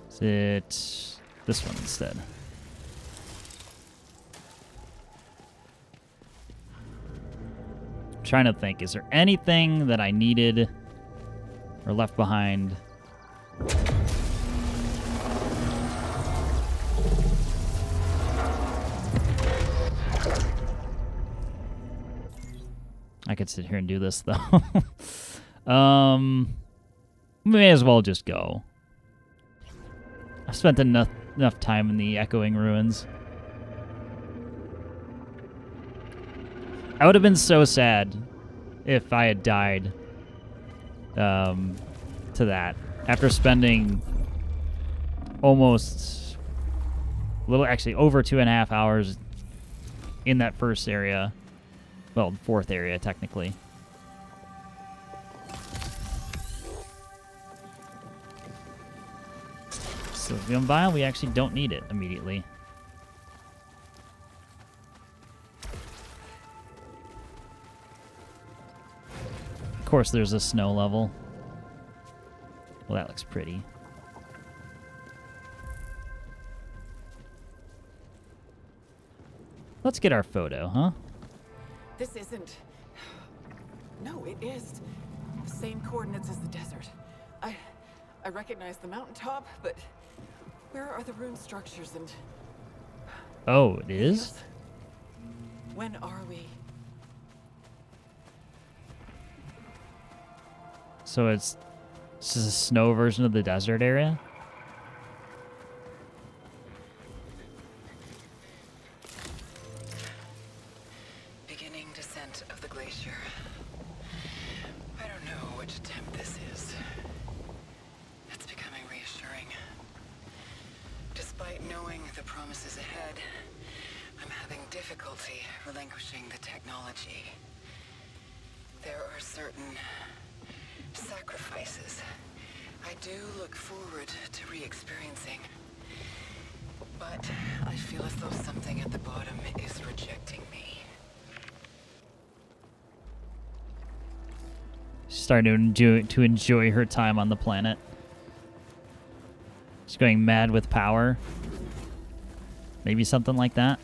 Is it this one instead? I'm trying to think, is there anything that I needed or left behind? I could sit here and do this, though. May as well just go. I've spent enough time in the Echoing Ruins. I would have been so sad if I had died to that after spending almost actually over 2.5 hours in that first area. Well, fourth area, technically. Sylvium Vial, we actually don't need it immediately. Of course, there's a snow level. Well, that looks pretty. Let's get our photo, huh? This isn't... No, it is. The same coordinates as the desert. I recognize the mountaintop, but where are the rune structures and... Oh, it is? When are we? So it's just a snow version of the desert area? Beginning descent of the glacier. I don't know which attempt this is. It's becoming reassuring. Despite knowing the promises ahead, I'm having difficulty relinquishing the technology. There are certain sacrifices I do look forward to re-experiencing. But I feel as though something at the bottom is rejecting me. She's starting to enjoy her time on the planet. She's going mad with power. Maybe something like that.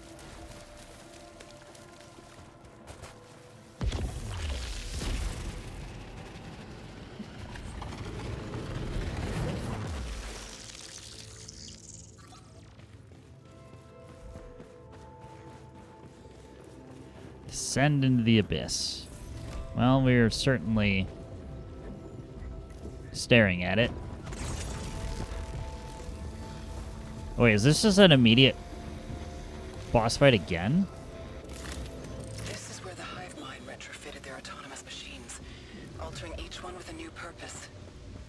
Descend into the abyss. Well, we're certainly staring at it. Oh, wait, is this just an immediate boss fight again? This is where the Hive Mind retrofitted their autonomous machines, altering each one with a new purpose.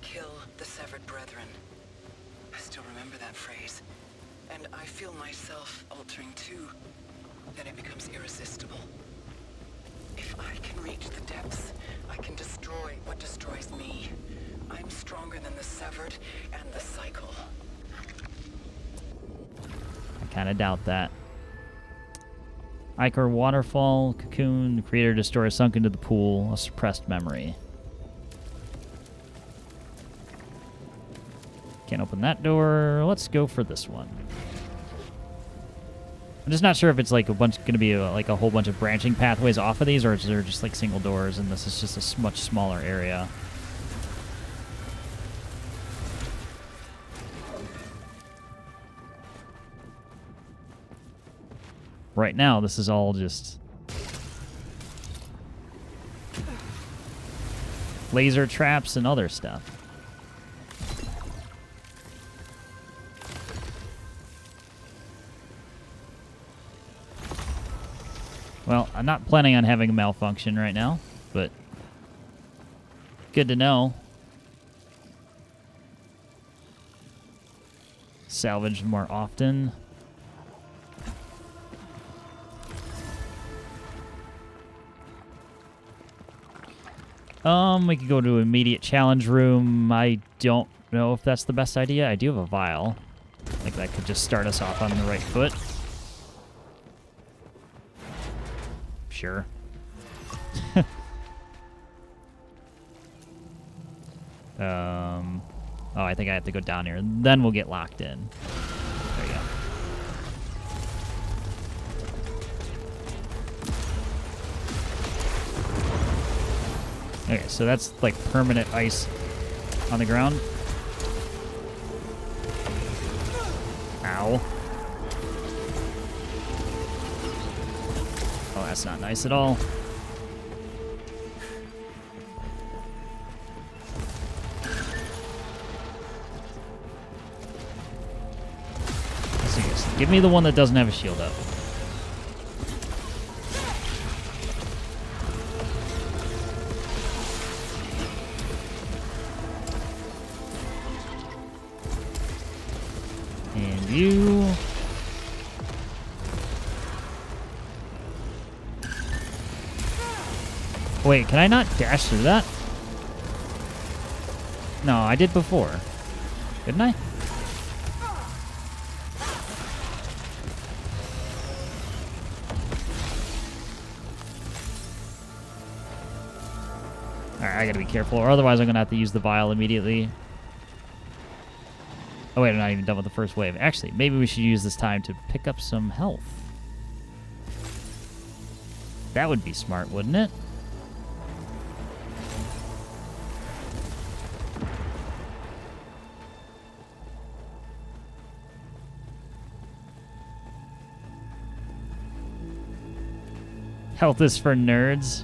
Kill the severed brethren. I still remember that phrase. And I feel myself altering too. Then it becomes irresistible. If I can reach the depths, I can destroy what destroys me. I'm stronger than the severed and the cycle. I kind of doubt that. Ichor Waterfall, Cocoon, the creator destroyer sunk into the pool, a suppressed memory. Can't open that door. Let's go for this one. I'm just not sure if it's like going to be like a whole bunch of branching pathways off of these, or is there just like single doors, and this is just a much smaller area. Right now, this is all just laser traps and other stuff. Well, I'm not planning on having a malfunction right now, but good to know. Salvage more often. We could go to immediate challenge room. I don't know if that's the best idea. I do have a vial. I think that could just start us off on the right foot. Sure. Oh, I think I have to go down here. Then we'll get locked in. There you go. Okay, so that's like permanent ice on the ground. Ow. Oh, that's not nice at all. Give me the one that doesn't have a shield up. And you. Wait, can I not dash through that? No, I did before. Didn't I? Alright, I gotta be careful, or otherwise I'm gonna have to use the vial immediately. Oh wait, I'm not even done with the first wave. Actually, maybe we should use this time to pick up some health. That would be smart, wouldn't it? Health is for nerds.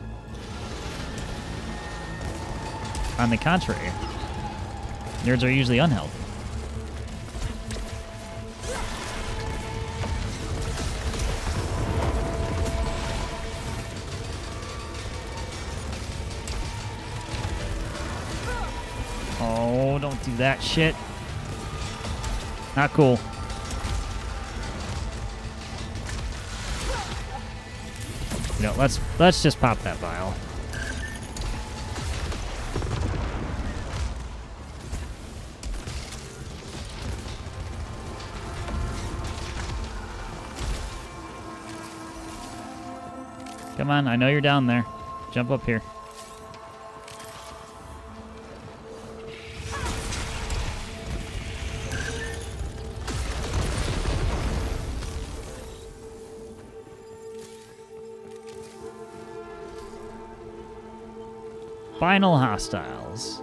On the contrary, nerds are usually unhealthy. Oh, don't do that shit. Not cool. You know, let's just pop that vial. Come on, I know you're down there. Jump up here. Final hostiles.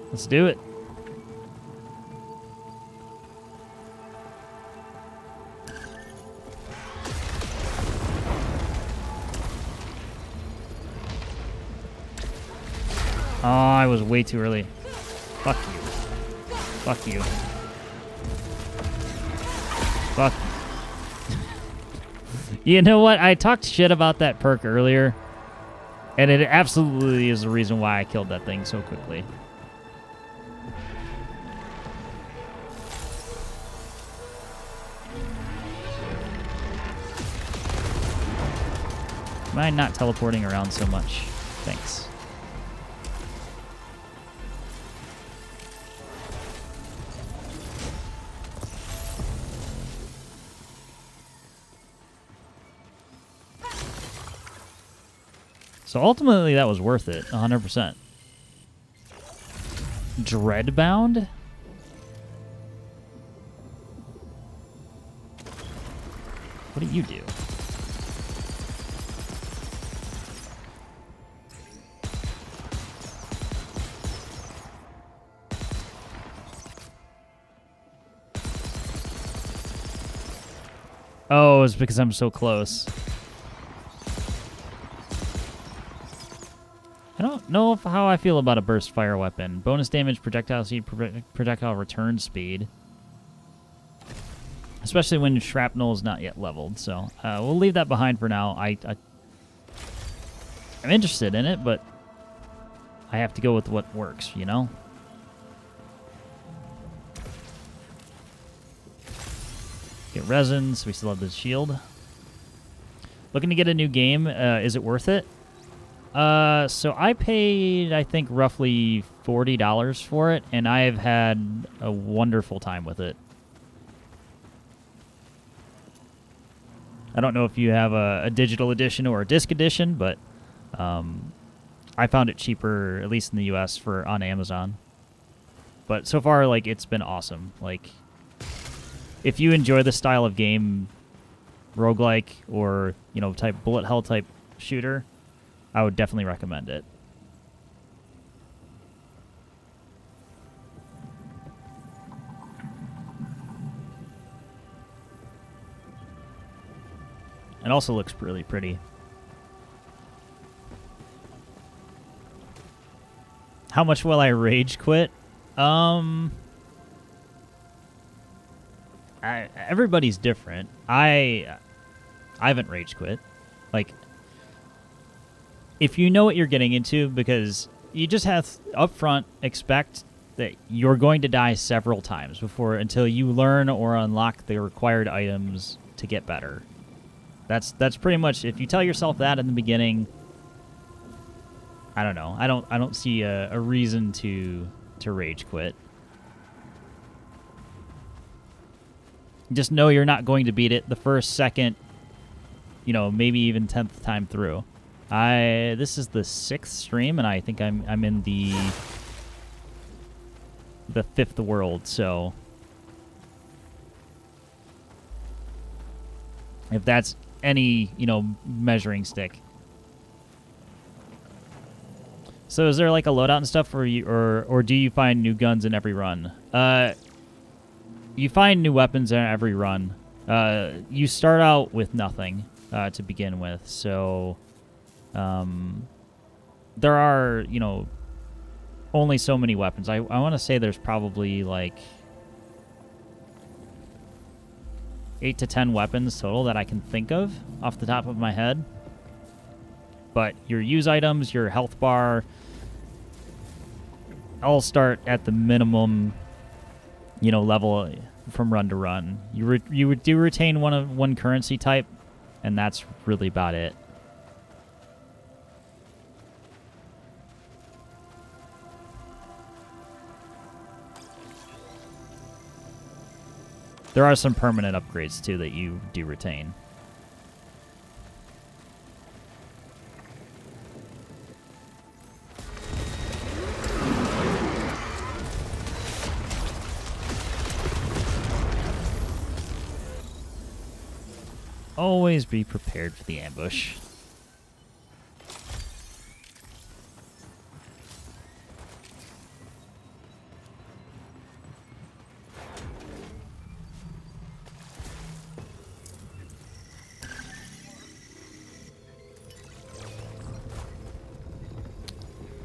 Let's do it. Oh, I was way too early. Fuck you. Fuck you. Fuck. You know what? I talked shit about that perk earlier, and it absolutely is the reason why I killed that thing so quickly. Mind not teleporting around so much? Thanks. So ultimately, that was worth it, 100%. Dreadbound? What do you do? Oh, it's because I'm so close. I don't know how I feel about a burst fire weapon. Bonus damage, projectile speed, projectile return speed. Especially when shrapnel is not yet leveled. So we'll leave that behind for now. I'm interested in it, but I have to go with what works, you know? Get resins. We still have the shield. Looking to get a new game. Is it worth it? So I paid, I think, roughly $40 for it, and I've had a wonderful time with it. I don't know if you have a digital edition or a disc edition, but I found it cheaper, at least in the US, on Amazon. But so far, like, it's been awesome. Like, if you enjoy the style of game, roguelike, or, you know, type bullet hell type shooter, I would definitely recommend it. It also looks really pretty. How much will I rage quit? Everybody's different. I haven't rage quit. Like, if you know what you're getting into, because you just have up front expect that you're going to die several times until you learn or unlock the required items to get better. That's pretty much, if you tell yourself that in the beginning, I don't know. I don't see a reason to rage quit. Just know you're not going to beat it the first, second, you know, maybe even 10th time through. This is the 6th stream, and I think I'm in the 5th world, so if that's any, you know, measuring stick. So is there like a loadout and stuff, or do you find new guns in every run? You find new weapons in every run. You start out with nothing to begin with, so there are, you know, only so many weapons. I want to say there's probably like 8 to 10 weapons total that I can think of off the top of my head. But your use items, your health bar, all start at the minimum, you know, level from run to run. You do retain one currency type, and that's really about it. There are some permanent upgrades, too, that you do retain. Always be prepared for the ambush.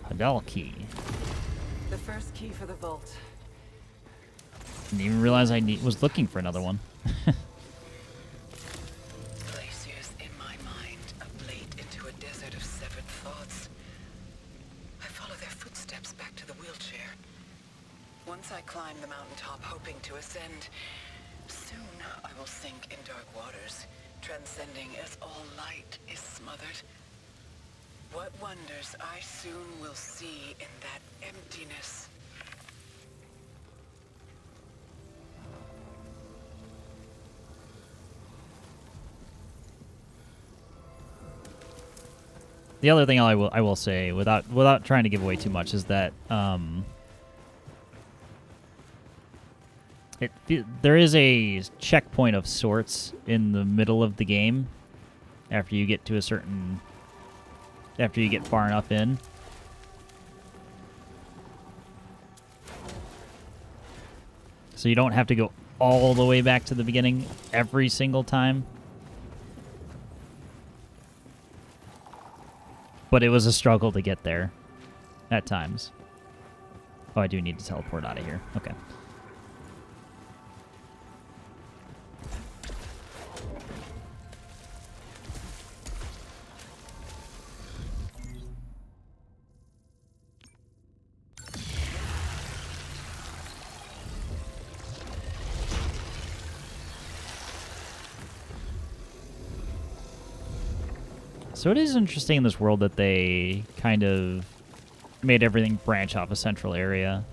Hadal key. The first key for the vault. Didn't even realize I was looking for another one. Glaciers in my mind ablate into a desert of severed thoughts. I follow their footsteps back to the wheelchair. Once I climb the mountaintop hoping to ascend, soon I will sink in dark waters, transcending as all light is smothered. What wonders I soon will see in that emptiness. The other thing I will say, without trying to give away too much, is that there is a checkpoint of sorts in the middle of the game after you get to after you get far enough in. So you don't have to go all the way back to the beginning every single time. but it was a struggle to get there at times. Oh, I do need to teleport out of here. Okay. So it is interesting in this world that they kind of made everything branch off a central area.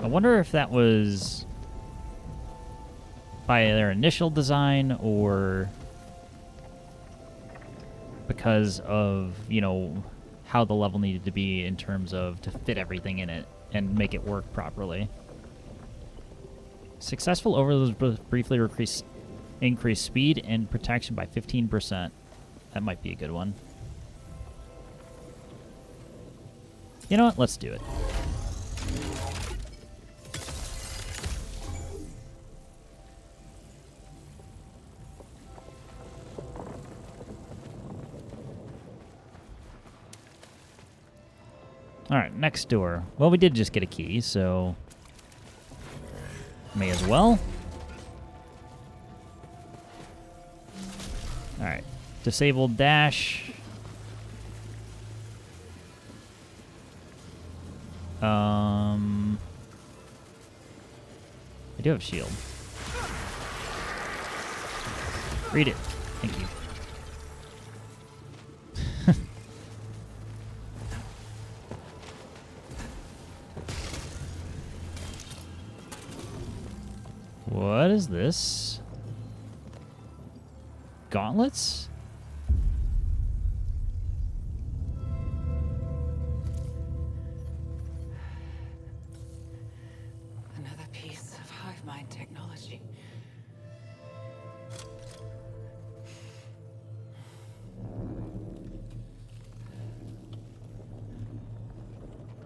I wonder if that was by their initial design or because of, you know, how the level needed to be in terms of to fit everything in it and make it work properly. Successful overloads briefly increase speed and protection by 15%. That might be a good one. You know what? Let's do it. Alright, next door. Well, we did just get a key, so may as well. Alright. Disabled dash. I do have shield. Read it. Thank you. What is this? Gauntlets? Another piece of hive mind technology.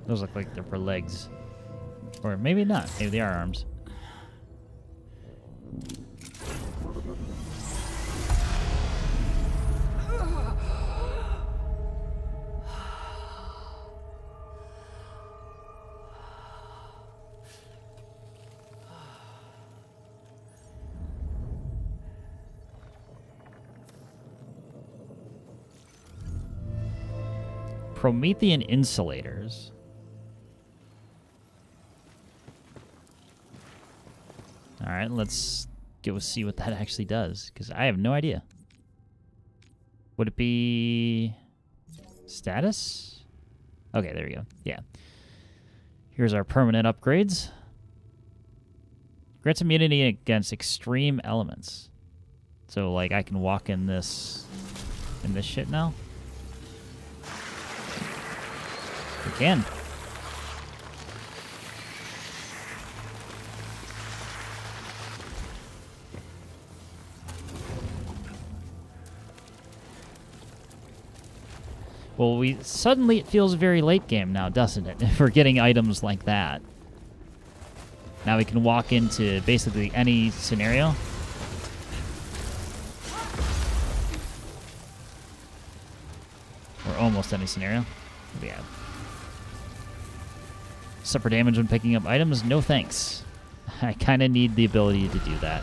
Those look like they're for legs. Or maybe not. Maybe they are arms. Promethean insulators. All right, let's go see what that actually does, because I have no idea. Would it be status? Okay, there we go. Yeah. Here's our permanent upgrades. Grants immunity against extreme elements. So, like, I can walk in this shit now. We can. Well, suddenly it feels very late game now, doesn't it? If we're getting items like that. Now we can walk into basically any scenario. Or almost any scenario. What do we have? Suffer damage when picking up items? No thanks. I kind of need the ability to do that.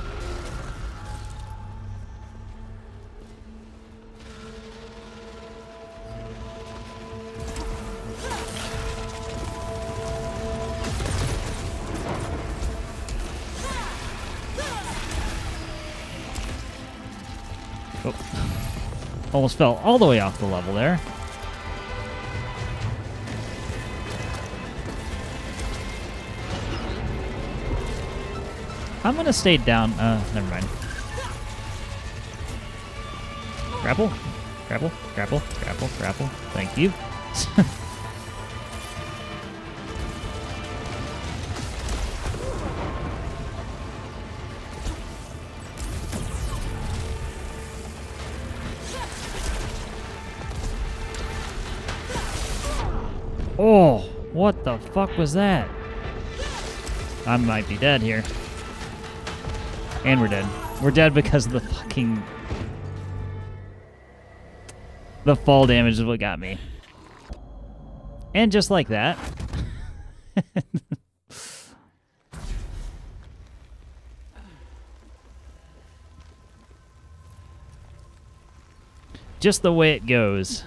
Oh. Almost fell all the way off the level there. I'm gonna stay down. Never mind. Grapple, grapple, grapple, grapple, grapple. Thank you. Oh, what the fuck was that? I might be dead here. And we're dead. We're dead because of the fucking... The fall damage is what got me. And just like that. Just the way it goes.